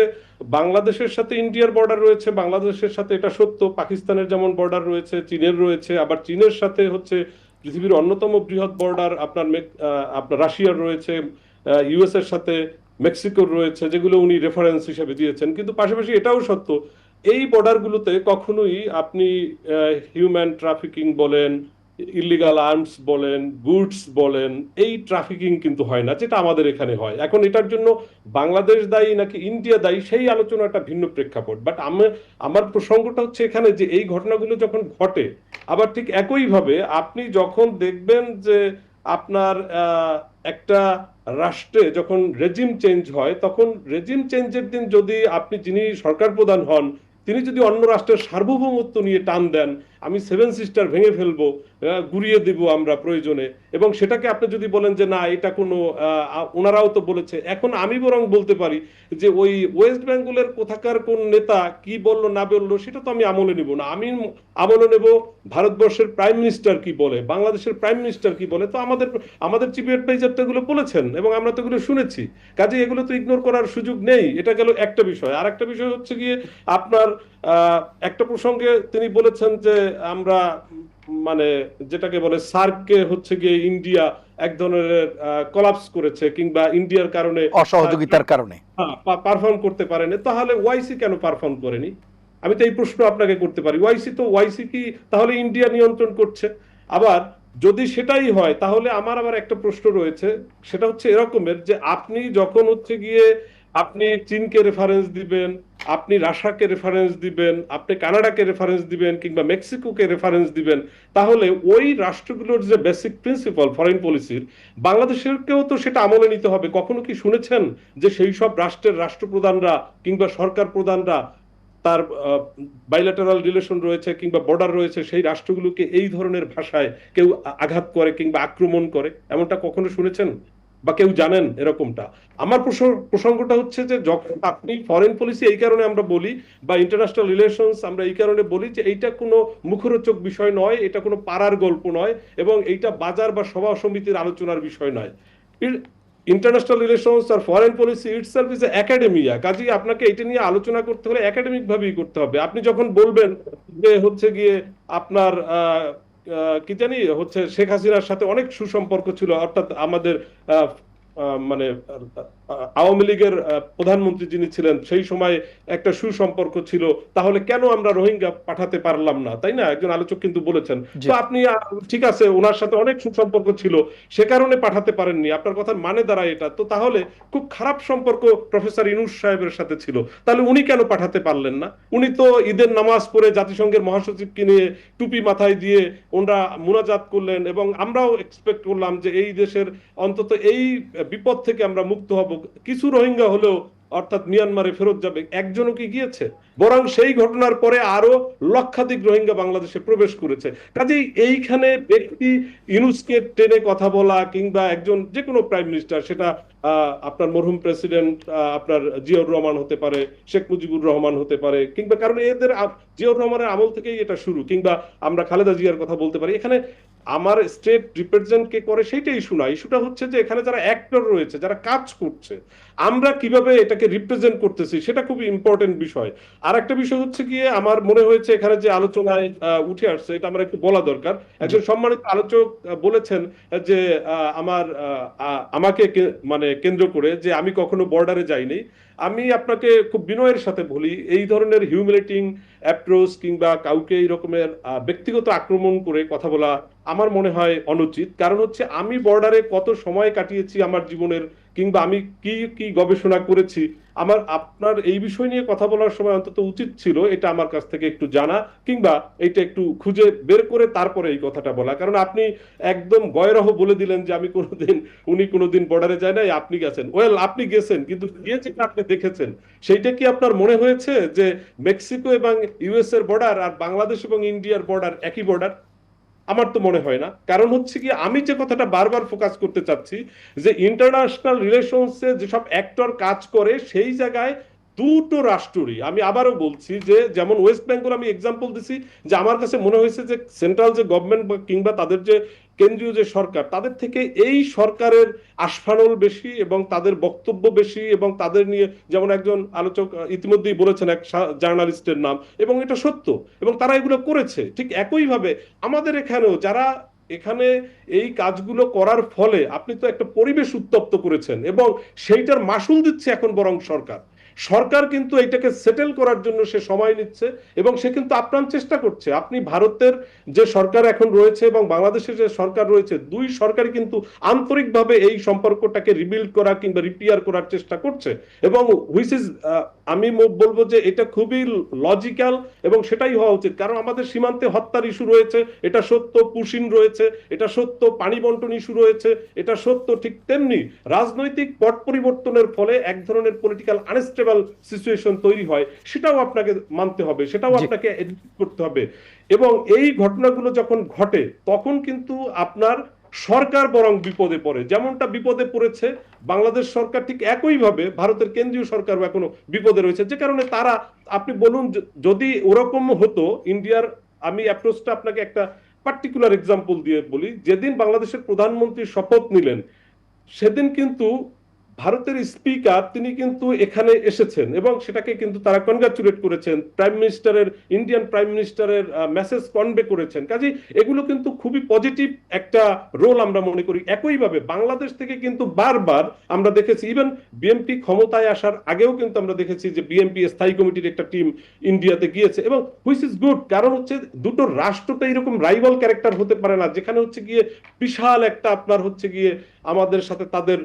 বাংলাদেশের সাথে ইন্ডিয়ার বর্ডার রয়েছে, বাংলাদেশের সাথে এটা সত্য, পাকিস্তানের যেমন বর্ডার রয়েছে, চীনের রয়েছে, আবার চীনের সাথে হচ্ছে পৃথিবীর অন্যতম বৃহৎ বর্ডার আপনার রাশিয়ার রয়েছে, ইউএস এর সাথে মেক্সিকোর রয়েছে, যেগুলো উনি রেফারেন্স হিসেবে দিয়েছেন। কিন্তু পাশাপাশি এটাও সত্য, এই বর্ডারগুলোতে কখনোই আপনি হিউম্যান ট্রাফিকিং বলেন, ইলিগাল আর্মস বলেন, গুডস বলেন, এই ট্রাফিকিং কিন্তু হয় না, যেটা আমাদের এখানে হয়। এখন এটার জন্য বাংলাদেশ দায়ী নাকি ইন্ডিয়া দায়ী, সেই আলোচনাটা ভিন্ন প্রেক্ষাপট। বাট আমার প্রসঙ্গটা হচ্ছে এখানে যে এই ঘটনাগুলো যখন ঘটে, আবার ঠিক একইভাবে আপনি যখন দেখবেন যে আপনার একটা রাষ্ট্রে যখন রেজিম চেঞ্জ হয়, তখন রেজিম চেঞ্জের দিন যদি আপনি, যিনি সরকার প্রধান হন, তিনি যদি অন্য রাষ্ট্রের সার্বভৌমত্ব নিয়ে টান দেন, আমি 7 সিস্টার ভেঙে ফেলবো, গুড়িয়ে দেব আমরা প্রয়োজনে, এবং সেটাকে আপনি যদি বলেন যে না এটা কোনো ওনারাও তো বলেছে, এখন আমি বরং বলতে পারি যে ওই ওয়েস্ট বেঙ্গলের কোথাকার কোন নেতা কি বললো না বললো সেটা তো আমি আমলে নেব না, আমি আমলে নেব ভারতবর্ষের প্রাইম মিনিস্টার কি বলে, বাংলাদেশের প্রাইম মিনিস্টার কি বলে। তো আমাদের চিফ অ্যাডভাইজার তো এগুলো বলেছেন এবং আমরা তো এগুলো শুনেছি, কাজে এগুলো তো ইগনোর করার সুযোগ নেই। এটা গেল একটা বিষয়। আর একটা বিষয় হচ্ছে গিয়ে আপনার একটা প্রসঙ্গে তিনি বলেছেন যে আমরা মানে যেটাকে বলে সার্ককে হচ্ছে গিয়ে ইন্ডিয়া এক ধরনের কলাপস করেছে, কিংবা ইন্ডিয়ার কারণে অসহযোগিতার কারণে পারফর্ম করতে পারেনি। তাহলে ওয়াইসি কেন পারফর্ম করেনি? আমি তো এই প্রশ্ন আপনাকে করতে পারি। ওয়াইসি কি তাহলে ইন্ডিয়া নিয়ন্ত্রণ করছে? আবার যদি সেটাই হয়, তাহলে আমার আবার একটা প্রশ্ন রয়েছে, সেটা হচ্ছে এরকমের যে আপনি যখন হচ্ছে গিয়ে আপনি চীনকে রেফারেন্স দিবেন, আপনি রাশিয়াকে রেফারেন্স দিবেন, আপনি কানাডাকে রেফারেন্স দিবেন, কিংবা মেক্সিকোকে রেফারেন্স দিবেন, তাহলে ওই রাষ্ট্রগুলোর যে বেসিক প্রিন্সিপাল ফরেন পলিসির, বাংলাদেশেরকেও তো সেটা আমলে নিতে হবে। কখনো কি শুনেছেন যে সেই সব রাষ্ট্রের রাষ্ট্রপ্রধানরা কিংবা সরকার প্রধানরা তার বাইলেটারাল রিলেশন রয়েছে কিংবা বর্ডার রয়েছে, সেই রাষ্ট্রগুলোকে এই ধরনের ভাষায় কেউ আঘাত করে কিংবা আক্রমণ করে? এমনটা কখনো শুনেছেন বা কেউ জানেন এরকমটা? আমার প্রসঙ্গটা হচ্ছে যে যখন আপনি ফরেন পলিসি এই কারণে আমরা বলি, বা ইন্টারন্যাশনাল রিলেশনস আমরা এই কারণে বলি যে এইটা কোনো মুখরোচক বিষয় নয়, এটা কোনো পাড়ার গল্প নয়, এবং এইটা বাজার বা সভা সমিতির আলোচনার বিষয় নয়। ইন্টারন্যাশনাল রিলেশনস আর foreign policy itself is academia. কাজেই আপনাকে এটা নিয়ে আলোচনা করতে হলে একাডেমিক ভাবেই করতে হবে। আপনি যখন বলবেন যে হচ্ছে গিয়ে আপনার কি জানি হচ্ছে শেখ হাসিনার সাথে অনেক সুসম্পর্ক ছিল, অর্থাৎ আমাদের মানে আওয়ামী লীগের প্রধানমন্ত্রী যিনি ছিলেন সেই সময় একটা সুসম্পর্ক ছিল, তাহলে কেন আমরা রোহিঙ্গা পাঠাতে পারলাম না, তাই না? একজন আলোচক কিন্তু বলেছেন। জি। তো আপনি ঠিক আছে, ওনার সাথে অনেক সুসম্পর্ক ছিল, সে কারণে পাঠাতে পারেননি, আপনার কথার মানে দাঁড়ায় এটা। তো তাহলে খুব খারাপ সম্পর্ক প্রফেসর ইউনূস সাহেবের সাথে ছিল, তাহলে উনি কেন পাঠাতে পারলেন না? উনি তো ঈদের নামাজ পড়ে জাতিসংঘের মহাসচিবকে নিয়ে টুপি মাথায় দিয়ে ওনারা মুনাজাত করলেন, এবং আমরাও এক্সপেক্ট করলাম যে এই দেশের অন্তত এই বিপদ থেকে আমরা মুক্ত হব, কিছু রোহিঙ্গা হলেও অর্থাৎ মিয়ানমারে ফেরত যাবে। একজনও কি গিয়েছে? বরং সেই ঘটনার পরে আরো লক্ষাধিক রোহিঙ্গা বাংলাদেশে প্রবেশ করেছে। কাজেই এইখানে ব্যক্তি ইউনূসকে টেনে কথা বলা, কিংবা একজন যে কোনো প্রাইম মিনিস্টার, সেটা আপনার মরহুম প্রেসিডেন্ট আপনার জিয়াউর রহমান হতে পারে, শেখ মুজিবুর রহমান হতে পারে, কিংবা কারণ এদের জিয়াউর রহমানের আমল থেকেই এটা শুরু, কিংবা আমরা খালেদা জিয়ার কথা বলতে পারি। এখানে আমার স্টেট রিপ্রেজেন্ট কে করে সেইটা ইস্যু না, ইস্যুটা হচ্ছে যে এখানে যারা অ্যাক্টর রয়েছে, যারা কাজ করছে, আমরা কিভাবে এটাকে রিপ্রেজেন্ট করতেছি, সেটা খুবই ইম্পর্টেন্ট বিষয়। আর একটা বিষয় হচ্ছে গিয়ে আমার মনে হয়েছে এখানে যে আলোচনায় উঠে আসছে, এটা আমার একটু বলা দরকার। একজন সম্মানিত আলোচক বলেছেন যে আমাকে মানে কেন্দ্র করে যে আমি কখনো বর্ডারে যাইনি। আমি আপনাকে খুব বিনয়ের সাথে বলি, এই ধরনের হিউমিলেটিং অ্যাপ্রোচ কিংবা কাউকে এই রকমের ব্যক্তিগত আক্রমণ করে কথা বলা আমার মনে হয় অনুচিত। কারণ হচ্ছে আমি বর্ডারে কত সময় কাটিয়েছি আমার জীবনের, কিংবা আমি কি কি গবেষণা করেছি, আমার আপনার এই বিষয় নিয়ে কথা বলার সময় অন্তত উচিত ছিল এটা আমার কাছ থেকে একটু জানা, কিংবা এটা একটু খুঁজে বের করে তারপরে এই কথাটা বলা। কারণ আপনি একদম গয়রহ বলে দিলেন যে উনি কোনোদিন বর্ডারে যায় নাই, আপনি গেছেন। ওয়েল, আপনি গেছেন, কিন্তু গিয়েছে আপনি দেখেছেন, সেইটা কি আপনার মনে হয়েছে যে মেক্সিকো এবং ইউএস এর বর্ডার আর বাংলাদেশ এবং ইন্ডিয়ার বর্ডার একই বর্ডার? আমার তো মনে হয় না। কারণ হচ্ছে কি, আমি যে কথাটা বারবার ফোকাস করতে চাচ্ছি, যে ইন্টারন্যাশনাল রিলেশনসে যেসব অ্যাক্টর কাজ করে, সেই জায়গায় দুটো রাষ্ট্রই, আমি আবারও বলছি যে যেমন ওয়েস্ট বেঙ্গল আমি এক্সাম্পল দিছি, যে আমার কাছে মনে হয়েছে যে সেন্ট্রাল যে গভর্নমেন্ট কিংবা তাদের যে কেন্দ্রীয় যে সরকার, তাদের থেকে এই সরকারের আস্ফানল বেশি এবং তাদের বক্তব্য বেশি, এবং তাদের নিয়ে যেমন একজন আলোচক ইতিমধ্যেই বলেছেন এক জার্নালিস্টের নাম, এবং এটা সত্য, এবং তারা এগুলো করেছে। ঠিক একইভাবে আমাদের এখানেও যারা এখানে এই কাজগুলো করার ফলে আপনি তো একটা পরিবেশ উত্তপ্ত করেছেন, এবং সেইটার মাসুল দিচ্ছে এখন বরং সরকার। সরকার কিন্তু এটাকে সেটেল করার জন্য সে সময় নিচ্ছে, এবং সে কিন্তু আপ্রাণ চেষ্টা করছে। আপনি ভারতের যে সরকার এখন রয়েছে এবং বাংলাদেশের যে সরকার রয়েছে, দুই সরকারই কিন্তু আন্তরিকভাবে এই সম্পর্কটাকে রিবিল্ড করা কিংবা রিপেয়ার করার চেষ্টা করছে, এবং হুইচ ইজ আমি বলবো যে এটা খুবই লজিক্যাল, এবং সেটাই হওয়া উচিত। কারণ আমাদের সীমান্তে হত্যার ইস্যু রয়েছে, এটা সত্য, পুশিন রয়েছে, এটা সত্য, পানি বন্টন ইস্যু রয়েছে, এটা সত্য। ঠিক তেমনি রাজনৈতিক পট পরিবর্তনের ফলে এক ধরনের পলিটিক্যাল আনস্টেবল সিচুয়েশন তৈরি হয়, সেটাও আপনাকে মানতে হবে, সেটাও আপনাকে এডমিট করতে হবে। এবং এই ঘটনাগুলো যখন ঘটে, তখন কিন্তু আপনার সরকার বরং বিপদে পড়ে, যেমনটা বিপদে পড়েছে বাংলাদেশ সরকার, ঠিক একইভাবে ভারতের কেন্দ্রীয় সরকারও এখনো বিপদে রয়েছে। যে কারণে তারা, আপনি বলুন যদি ওরকম হতো ইন্ডিয়ার, আমি অ্যাপ্রোচটা আপনাকে একটা পার্টিকুলার এক্সাম্পল দিয়ে বলি। যেদিন বাংলাদেশের প্রধানমন্ত্রী শপথ নিলেন, সেদিন কিন্তু ভারতের স্পিকার তিনি কিন্তু এখানে এসেছেন, এবং সেটাকে কিন্তু তারা কনগ্রাচুলেট করেছেন, প্রাইম মিনিস্টারের, ইন্ডিয়ান প্রাইম মিনিস্টারের মেসেজ কনভে করেছেন। কাজে এগুলো কিন্তু খুবই পজিটিভ একটা রোল আমরা মনে করি। একইভাবে বাংলাদেশ থেকে কিন্তু বারবার আমরা দেখেছি, ইভেন বিএনপি ক্ষমতায় আসার আগেও কিন্তু আমরা দেখেছি যে বিএনপি স্থায়ী কমিটির একটা টিম ইন্ডিয়াতে গিয়েছে, এবং হুইচ ইজ গুড। কারণ হচ্ছে দুটো রাষ্ট্রতে এরকম রাইভাল ক্যারেক্টার হতে পারে না, যেখানে হচ্ছে গিয়ে বিশাল একটা আপনার হচ্ছে গিয়ে আমাদের সাথে তাদের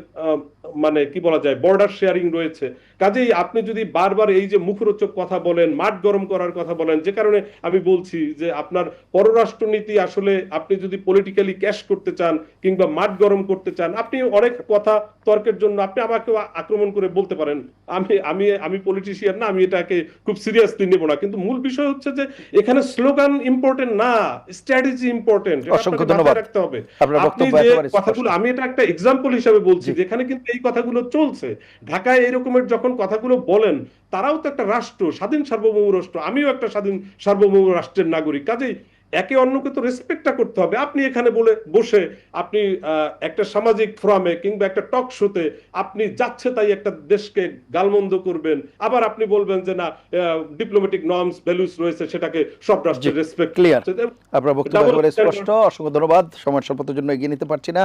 মানে কি বলা যায়, বর্ডার শেয়ারিং রয়েছে। কাজেই আপনি যদি বারবার এই যে মুখরোচক কথা বলেন, মাঠ গরম করার কথা বলেন, যে কারণে আমি বলছি যে আপনার পররাষ্ট্রনীতি আসলে আপনি যদি পলিটিক্যালি ক্যাশ করতে চান কিংবা মাঠ গরম করতে চান, আপনি অনেক কথা তর্কের জন্য আপনি আমাকে আক্রমণ করে বলতে পারেন, আমি আমি আমি পলিটিশিয়ান না, আমি এটাকে খুব সিরিয়াসলি নেব না। কিন্তু মূল বিষয় হচ্ছে যে এখানে স্লোগান ইম্পর্টেন্ট না, স্ট্র্যাটেজি ইম্পর্টেন্ট। অসংখ্য ধন্যবাদ, রাখতে হবে। আপনার আপনি বক্তব্য যে একেবারে কথাগুলো, আমি এটা একটা এক্সাম্পল হিসেবে বলছি, যেখানে কিন্তু এই কথাগুলো চলছে। ঢাকায় এরকমের যখন কথাগুলো বলেন, তারাও তো একটা রাষ্ট্র, স্বাধীন সার্বভৌম রাষ্ট্র, আমিও একটা স্বাধীন সার্বভৌম রাষ্ট্রের নাগরিক। কাজেই একে অন্যকে তো রেসপেক্টটা করতে হবে। আপনি এখানে বসে আপনি একটা সামাজিক ফোরামে কিংবা একটা টক শোতে আপনি যাচ্ছে তাই একটা দেশকে গালমন্দ করবেন, আবার আপনি বলবেন যে না ডিপ্লোম্যাটিক নর্মস ভ্যালুস রয়েছে, সেটাকে সব রাষ্ট্রের রেসপেক্ট। ক্লিয়ার, আপনার বক্তব্য একেবারে স্পষ্ট। অসংখ্য ধন্যবাদ। সময় স্বল্পতার জন্য এগিয়ে নিতে পারছি না।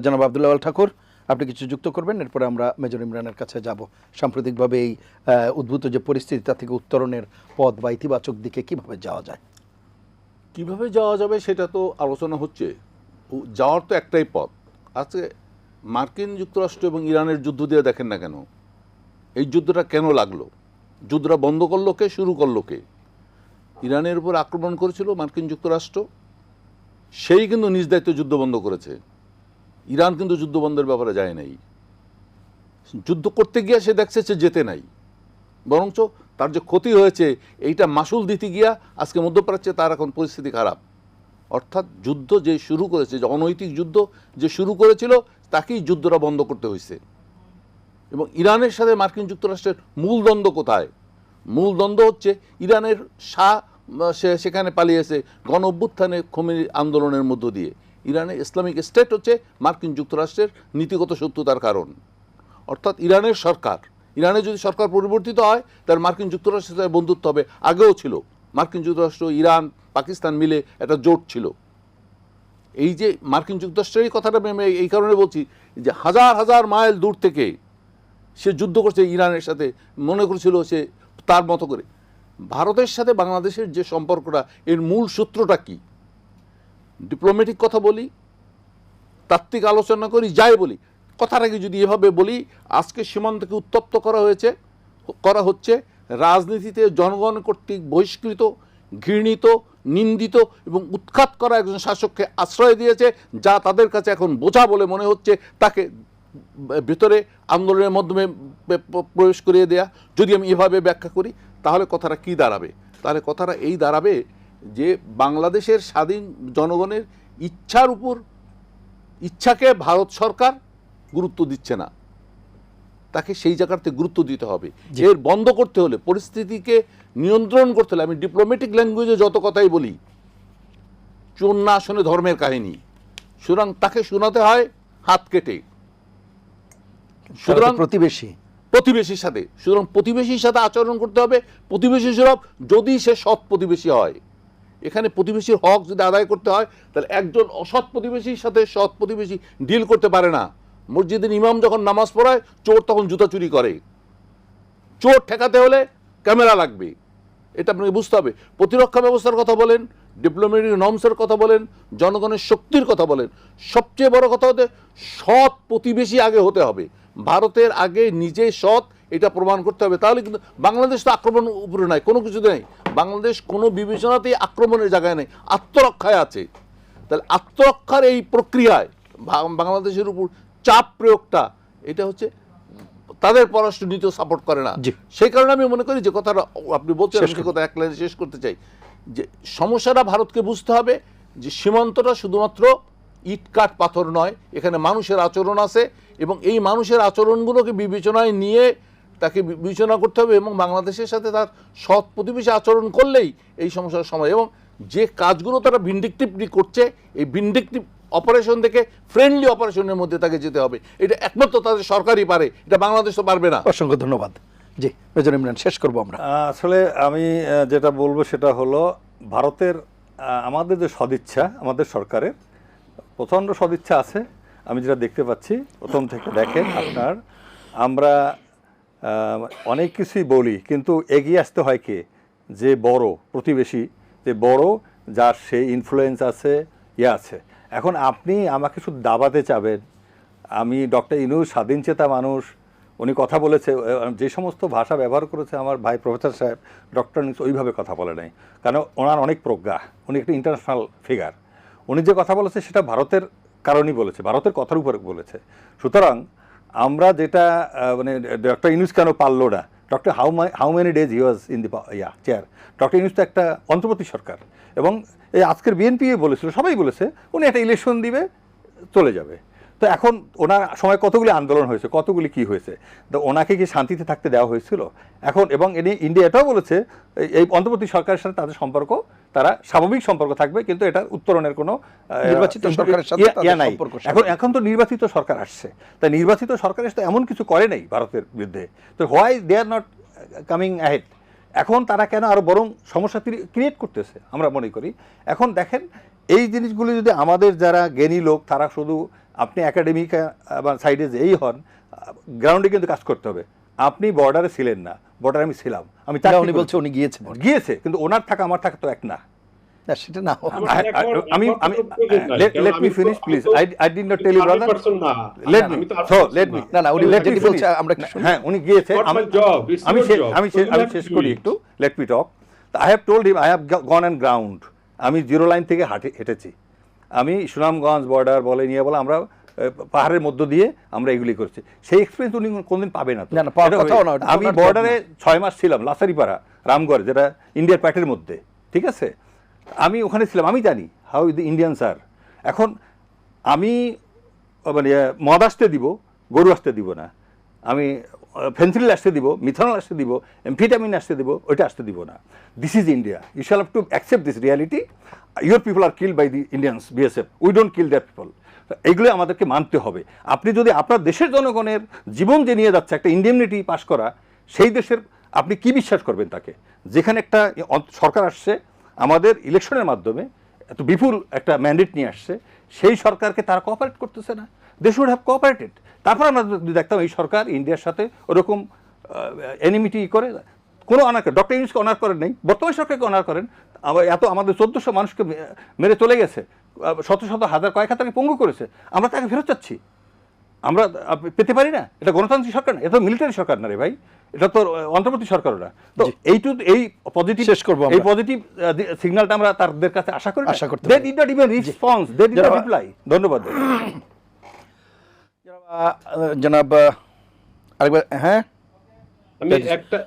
জনাব আব্দুল আওয়াল ঠাকুর, আপনি কিছু যুক্ত করবেন, এরপরে আমরা মেজর ইমরানের কাছে যাব। সাম্প্রতিকভাবে এই উদ্ভূত যে পরিস্থিতি, তা থেকে উত্তরণের পথ বা ইতিবাচক দিকে কিভাবে যাওয়া যায়? কিভাবে যাওয়া যাবে সেটা তো আলোচনা হচ্ছে। যাওয়ার তো একটাই পথ। আজকে মার্কিন যুক্তরাষ্ট্র এবং ইরানের যুদ্ধ দিয়ে দেখেন না কেন, এই যুদ্ধটা কেন লাগলো? যুদ্ধটা বন্ধ করলো কে, শুরু করলো কে? ইরানের উপর আক্রমণ করেছিল মার্কিন যুক্তরাষ্ট্র, সেই কিন্তু নিজ দায়িত্বে যুদ্ধ বন্ধ করেছে। ইরান কিন্তু যুদ্ধ বন্ধের ব্যাপারে যায় নাই। যুদ্ধ করতে গিয়ে সে দেখছে সে যেতে নাই, বরঞ্চ তার যে ক্ষতি হয়েছে এইটা মাসুল দিতে গিয়া আজকে মধ্যপ্রাচ্যে তার এখন পরিস্থিতি খারাপ। অর্থাৎ যুদ্ধ যে শুরু করেছে, যে অনৈতিক যুদ্ধ যে শুরু করেছিল, তাকেই যুদ্ধটা বন্ধ করতে হয়েছে। এবং ইরানের সাথে মার্কিন যুক্তরাষ্ট্রের মূল দ্বন্দ্ব কোথায়? মূল দ্বন্দ্ব হচ্ছে ইরানের শাহ সেখানে পালিয়েছে গণ অভ্যুত্থানে খোমেনি আন্দোলনের মধ্য দিয়ে। ইরানের ইসলামিক স্টেট হচ্ছে মার্কিন যুক্তরাষ্ট্রের নীতিগত শত্রুতার কারণ। অর্থাৎ ইরানের সরকার, ইরানে যদি সরকার পরিবর্তিত হয় তাহলে মার্কিন যুক্তরাষ্ট্রের সাথে বন্ধুত্ব হবে। আগেও ছিল, মার্কিন যুক্তরাষ্ট্র, ইরান, পাকিস্তান মিলে একটা জোট ছিল। এই যে মার্কিন যুক্তরাষ্ট্রের এই কথাটা আমি এই কারণে বলছি যে হাজার হাজার মাইল দূর থেকে সে যুদ্ধ করছে ইরানের সাথে, মনে করেছিল সে তার মতো করে। ভারতের সাথে বাংলাদেশের যে সম্পর্কটা, এর মূল সূত্রটা কি? ডিপ্লোম্যাটিক কথা বলি, তাত্ত্বিক আলোচনা করি, যাই বলি, কথাটাকে যদি এভাবে বলি, আজকে সীমান্তকে উত্তপ্ত করা হচ্ছে রাজনীতিতে জনগণ কর্তৃক বহিষ্কৃত, ঘৃণিত, নিন্দিত এবং উৎখাত করা একজন শাসককে আশ্রয় দিয়েছে, যা তাদের কাছে এখন বোঝা বলে মনে হচ্ছে। তাকে ভেতরে আন্দোলনের মাধ্যমে প্রবেশ করিয়ে দেয়া, যদি আমি এভাবে ব্যাখ্যা করি, তাহলে কথাটা কি দাঁড়াবে? তাহলে কথাটা এই দাঁড়াবে যে বাংলাদেশের স্বাধীন জনগণের ইচ্ছাকে ভারত সরকার গুরুত্ব দিচ্ছে না। তাকে সেই জায়গাতে গুরুত্ব দিতে হবে। এর বন্ধ করতে হলে, পরিস্থিতিকে নিয়ন্ত্রণ করতে হলে, আমি ডিপ্লোম্যাটিক ল্যাঙ্গুয়েজে যত কথাই বলি, চোর না শোনে ধর্মের কাহিনী, সুতরাং তাকে শোনাতে হয় হাত কেটে। সুতরাং প্রতিবেশীর সাথে, সুতরাং প্রতিবেশীর সাথে আচরণ করতে হবে। প্রতিবেশী সুলভ, যদি সে সৎ প্রতিবেশী হয়। এখানে প্রতিবেশীর হক যদি আদায় করতে হয়, তাহলে একজন অসৎ প্রতিবেশীর সাথে সৎ প্রতিবেশী ডিল করতে পারে না। মসজিদের ইমাম যখন নামাজ পড়ায়, চোর তখন জুতা চুরি করে। চোর ঠেকাতে হলে ক্যামেরা লাগবে, এটা আপনাকে বুঝতে হবে। প্রতিরক্ষা ব্যবস্থার কথা বলেন, ডিপ্লোম্যাটিক নর্মসের কথা বলেন, জনগণের শক্তির কথা বলেন, সবচেয়ে বড় কথা হতে সৎ প্রতিবেশী আগে হতে হবে। ভারতের আগে নিজে সৎ, এটা প্রমাণ করতে হবে। তাহলে কিন্তু বাংলাদেশ তো আক্রমণ উপরে নাই, কোনো কিছুতে নেই। বাংলাদেশ কোনো বিবেচনাতেই আক্রমণের জায়গায় নেই, আত্মরক্ষায় আছে। তাহলে আত্মরক্ষার এই প্রক্রিয়ায় বাংলাদেশের উপর চাপ প্রয়োগটা, এটা হচ্ছে তাদের পররাষ্ট্র নীতিও সাপোর্ট করে না। সেই কারণে আমি মনে করি যে কথাটা আপনি বলছেন, সে কথা এক লাইনে শেষ করতে চাই, যে সমস্যাটা ভারতকে বুঝতে হবে যে সীমান্তটা শুধুমাত্র ইট কাঠ পাথর নয়, এখানে মানুষের আচরণ আছে, এবং এই মানুষের আচরণগুলোকে বিবেচনায় নিয়ে তাকে বিবেচনা করতে হবে। এবং বাংলাদেশের সাথে তার সৎ প্রতিবেশী আচরণ করলেই এই সমস্যার সময়, এবং যে কাজগুলো তারা ভিন্ডিকটিভলি করছে, এই ভিন্ডিকটিভ অপারেশন থেকে ফ্রেন্ডলি অপারেশনের মধ্যে তাকে যেতে হবে। এটা একমাত্র তাদের সরকারই পারে, এটা বাংলাদেশ তো পারবে না। অসংখ্য ধন্যবাদ। জি মেজর ইমরান, শেষ করবো আমরা। আসলে আমি যেটা বলবো সেটা হলো, ভারতের আমাদের যে সদিচ্ছা, আমাদের সরকারের প্রচণ্ড সদিচ্ছা আছে। আমি যেটা দেখতে পাচ্ছি প্রথম থেকে, দেখেন আপনার, আমরা অনেক কিছুই বলি, কিন্তু এগিয়ে আসতে হয় কে? যে বড় প্রতিবেশী, যে বড়, যার সেই ইনফ্লুয়েন্স আছে, আছে। এখন আপনি আমাকে শুধু দাবাতে চাবেন। আমি ডক্টর ইউনূস স্বাধীনচেতা মানুষ, উনি কথা বলেছে, যে সমস্ত ভাষা ব্যবহার করেছে আমার ভাই প্রফেসর সাহেব, ডক্টর ইউনূস ওইভাবে কথা বলে নাই, কারণ ওনার অনেক প্রজ্ঞা, উনি একটা ইন্টারন্যাশনাল ফিগার। উনি যে কথা বলেছে সেটা ভারতের কারণেই বলেছে, ভারতের কথার উপরে বলেছে। সুতরাং আমরা যেটা মানে ডক্টর ইউনূস কেন পারলো না, doctor how many days he was in the chair. Doctor Yunus তো একটা অন্তর্বর্তী সরকার, এবং এই আজকের বিএনপি বলেছিল, সবাই বলেছে উনি একটা ইলেকশন দিবে, চলে যাবে। তো এখন ওনার সময় কতগুলি আন্দোলন হয়েছে, কতগুলি কি হয়েছে, তো ওনাকে কি শান্তিতে থাকতে দেওয়া হয়েছিল? এখন এবং ইন্ডিয়া এটাও বলেছে এই অন্তর্বর্তী সরকারের সাথে তাদের সম্পর্ক, তারা স্বাভাবিক সম্পর্ক থাকবে, কিন্তু এটার উত্তরণের কোনো নির্বাচিত সরকারের সাথে নাই। এখন তো নির্বাচিত সরকার আসছে, তাই নির্বাচিত সরকার এসে এমন কিছু করে নাই ভারতের বিরুদ্ধে। তো why they are not coming ahead? এখন তারা কেন আরো বরং সমস্যা ক্রিয়েট করতেছে আমরা মনে করি। এখন দেখেন, এই জিনিসগুলি যদি আমাদের যারা জ্ঞানী লোক, তারা শুধু আপনি একাডেমিক বা সাইডে যেই হন, গ্রাউন্ডে কিন্তু কাজ করতে হবে। আপনি বর্ডারে ছিলেন না, বর্ডারে আমি ছিলাম, আমি না, উনি বলছে উনি গিয়েছেন। গিয়েছে, কিন্তু ওনার থাকা আমার থাকা তো এক না। না, সেটা না হোক। আমি let me finish please. I did not tell you brother. Let me না, না, উনি let me যেটি finish. বলছে আমরা কি শুনি? হ্যাঁ, উনি গিয়েছে, আমি শেষ করি একটু, let me talk. I have told him I have gone on ground. আমি জিরো লাইন থেকে হেঁটেছি। আমি সুনামগঞ্জ বর্ডার বলে নিয়ে বলে আমরা পাহাড়ের মধ্য দিয়ে আমরা এগুলি করছি। সেই এক্সপিরিয়েন্স উনি কোনদিন পাবে না। না, পাওয়ার কথাও না। আমি বর্ডারে 6 মাস ছিলাম, লাসারিপাড়া, রামগড়, যেটা ইন্ডিয়ার প্যাটের মধ্যে, ঠিক আছে? আমি ওখানে ছিলাম, আমি জানি হাউ দ্য ইন্ডিয়ানস আর। এখন আমি মানে মদ আসতে দিব, গরু আসতে দিব না। আমি ফেন্সিল আসতে দিব, মিথানল আসতে দিব, এমফিটামিন আসতে দিব, ওইটা আসতে দিব না। This is India, you shall have to accept this reality. Your people are killed by the Indians, BSF, we don't kill that people. এইগুলো আমাদেরকে মানতে হবে। আপনি যদি আপনার দেশের জনগণের জীবন যে নিয়ে যাচ্ছে একটা ইন্ডেমনিটি পাস করা, সেই দেশের আপনি কি বিশ্বাস করবেন তাকে? যেখানে একটা সরকার আসছে আমাদের ইলেকশনের মাধ্যমে, এত বিপুল একটা ম্যান্ডেট নিয়ে আসছে, সেই সরকারকে তারা কোঅপারেট করতেছে না। They should have cooperated. তারপর আমরা যদি দেখতাম এই সরকার ইন্ডিয়ার সাথে ওরকম এনিমিটি করে, কোনো অনার করে, ডক্টর ইউনূসকে অনার করেন নাই, বর্তমান সরকারকে অনার করেন। এত আমাদের 1400 মানুষকে মেরে চলে গেছে, শত শত হাজার কয়েক হাজারকে পঙ্গু করেছে, আমরা তাকে ফেরত চাচ্ছি। আমরা পেতে পারি না? এটা গণতান্ত্রিক সরকার না, এটা তো মিলিটারি সরকার না রে ভাই, এটা তো অন্তর্বর্তী সরকারও না। তো এই পজিটিভ, শেষ করবো এই পজিটিভ সিগন্যালটা আমরা তাদের কাছে আশা করি। They did not even response, they did not reply. ধন্যবাদ জনাব। আরেকবার, হ্যাঁ, আমি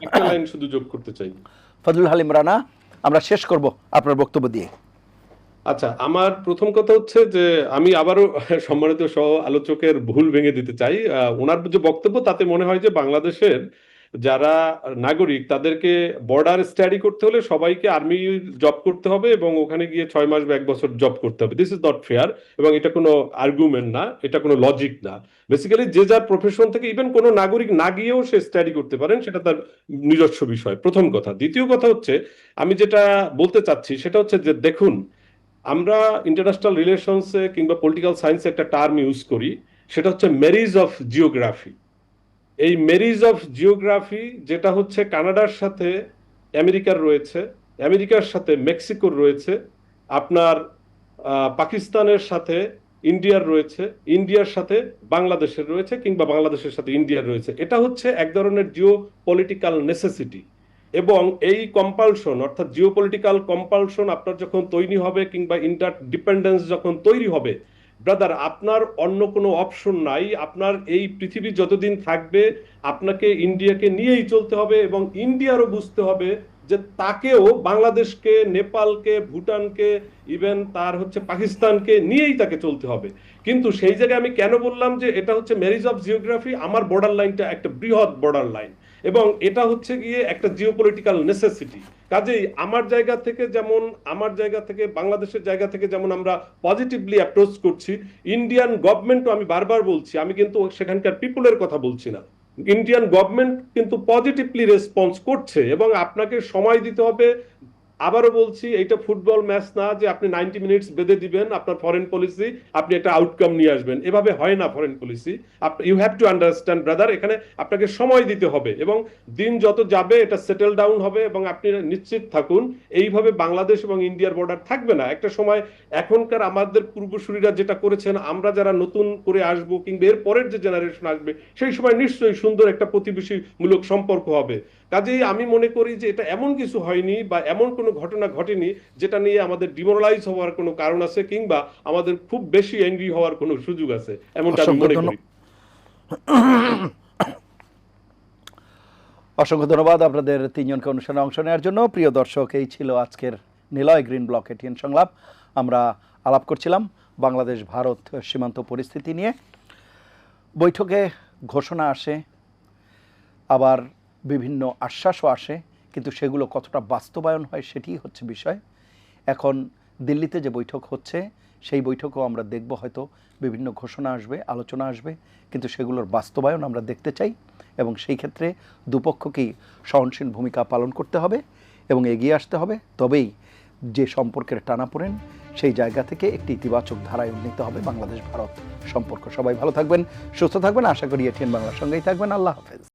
একটা লাইন শুধু যোগ করতে চাই। ফজলুল হালিম রানা, আমরা শেষ করব আপনার বক্তব্য দিয়ে। আচ্ছা, আমার প্রথম কথা হচ্ছে যে আমি আবারও সম্মানিত সহ আলোচকের ভুল ভেঙে দিতে চাই। ওনার যে বক্তব্য তাতে মনে হয় যে বাংলাদেশের যারা নাগরিক তাদেরকে বর্ডার স্টাডি করতে হলে সবাইকে আর্মি জব করতে হবে এবং ওখানে গিয়ে 6 মাস বা 1 বছর জব করতে হবে। দিস ইজ নট ফেয়ার, এবং এটা কোনো আর্গুমেন্ট না, এটা কোনো লজিক না। বেসিক্যালি যে যার প্রফেশন থেকে ইভেন কোনো নাগরিক না গিয়েও সে স্টাডি করতে পারেন, সেটা তার নিজস্ব বিষয়, প্রথম কথা। দ্বিতীয় কথা হচ্ছে, আমি যেটা বলতে চাচ্ছি সেটা হচ্ছে যে দেখুন, আমরা ইন্টারন্যাশনাল রিলেশনসে কিংবা পলিটিক্যাল সায়েন্সে একটা টার্ম ইউজ করি, সেটা হচ্ছে ম্যারিজ অফ জিওগ্রাফি। এই ম্যারিজ অফ জিওগ্রাফি যেটা হচ্ছে কানাডার সাথে আমেরিকার রয়েছে, আমেরিকার সাথে মেক্সিকোর রয়েছে, আপনার পাকিস্তানের সাথে ইন্ডিয়ার রয়েছে, ইন্ডিয়ার সাথে বাংলাদেশের রয়েছে, কিংবা বাংলাদেশের সাথে ইন্ডিয়ার রয়েছে। এটা হচ্ছে এক ধরনের জিও পলিটিক্যাল নেসেসিটি। এবং এই কম্পালশন, অর্থাৎ জিও পলিটিক্যাল কম্পালশন আপনার যখন তৈরি হবে কিংবা ইন্টার ডিপেন্ডেন্স যখন তৈরি হবে, ব্রাদার, আপনার অন্য কোনো অপশন নাই। আপনার এই পৃথিবী যতদিন থাকবে আপনাকে ইন্ডিয়াকে নিয়েই চলতে হবে, এবং ইন্ডিয়ারও বুঝতে হবে যে তাকেও বাংলাদেশকে, নেপালকে, ভুটানকে, ইভেন তার হচ্ছে পাকিস্তানকে নিয়েই তাকে চলতে হবে। কিন্তু সেই জায়গায় আমি কেন বললাম যে এটা হচ্ছে ম্যারিজ অফ জিওগ্রাফি? আমার বর্ডার লাইনটা একটা বৃহৎ বর্ডার লাইন, এবং এটা হচ্ছে গিয়ে একটা জিওপলিটিক্যাল নেসেসিটি। কাজেই আমার জায়গা থেকে যেমন, আমার জায়গা থেকে, বাংলাদেশের জায়গা থেকে যেমন আমরা পজিটিভলি অ্যাপ্রোচ করছি, ইন্ডিয়ান গভর্নমেন্টও, আমি বারবার বলছি, আমি কিন্তু সেখানকার পিপলের কথা বলছি না, ইন্ডিয়ান গভর্নমেন্ট কিন্তু পজিটিভলি রেসপন্স করছে, এবং আপনাকে সময় দিতে হবে। আবারও বলছি, এইটা ফুটবল ম্যাচ না যে আপনি 90 মিনিটস বেঁধে দিবেন আপনার ফরেন পলিসি, আপনি একটা আউটকাম নিয়ে আসবেন। এভাবে হয় না foreign policy. You have to understand brother, এখানে আপনাকে সময় দিতে হবে, এবং দিন যত যাবে এটা সেটেল ডাউন হবে, এবং আপনি নিশ্চিত থাকুন এইভাবে বাংলাদেশ এবং ইন্ডিয়ার বর্ডার থাকবে না। একটা সময় এখনকার আমাদের পূর্বসূরীরা যেটা করেছেন, আমরা যারা নতুন করে আসবো কিংবা এর পরের যে জেনারেশন আসবে, সেই সময় নিশ্চয়ই সুন্দর একটা প্রতিবেশীমূলক সম্পর্ক হবে। কাজেই আমি মনে করি যে এটা এমন কিছু হয়নি বা এমন কোনো ঘটনা ঘটেনি যেটা নিয়ে আমাদের ডিমোরালাইজ হওয়ার কোনো কারণ আছে, কিংবা আমাদের খুব বেশি অ্যাংরি হওয়ার কোনো সুযোগ আছে, এমনটা আমি মনে করি। অসংখ্য ধন্যবাদ আপনাদের তিনজনকে অনুষ্ঠানে অংশ নেওয়ার জন্য। প্রিয় দর্শক, এই ছিল আজকের নিলয় গ্রিন ব্লক এটিএন সংলাপ। আমরা আলাপ করছিলাম বাংলাদেশ ভারত সীমান্ত পরিস্থিতি নিয়ে। বৈঠকে ঘোষণা আসে, আবার বিভিন্ন আশ্বাসও আসে, কিন্তু সেগুলো কতটা বাস্তবায়ন হয় সেটিই হচ্ছে বিষয়। এখন দিল্লিতে যে বৈঠক হচ্ছে, সেই বৈঠকেও আমরা দেখব হয়তো বিভিন্ন ঘোষণা আসবে, আলোচনা আসবে, কিন্তু সেগুলোর বাস্তবায়ন আমরা দেখতে চাই, এবং সেই ক্ষেত্রে দুপক্ষকেই সহনশীল ভূমিকা পালন করতে হবে এবং এগিয়ে আসতে হবে। তবেই যে সম্পর্কের টানাপোড়েন, সেই জায়গা থেকে একটি ইতিবাচক ধারায় উন্নীত হবে বাংলাদেশ ভারত সম্পর্ক। সবাই ভালো থাকবেন, সুস্থ থাকবেন, আশা করি এটিএন বাংলার সঙ্গেই থাকবেন। আল্লাহ হাফেজ।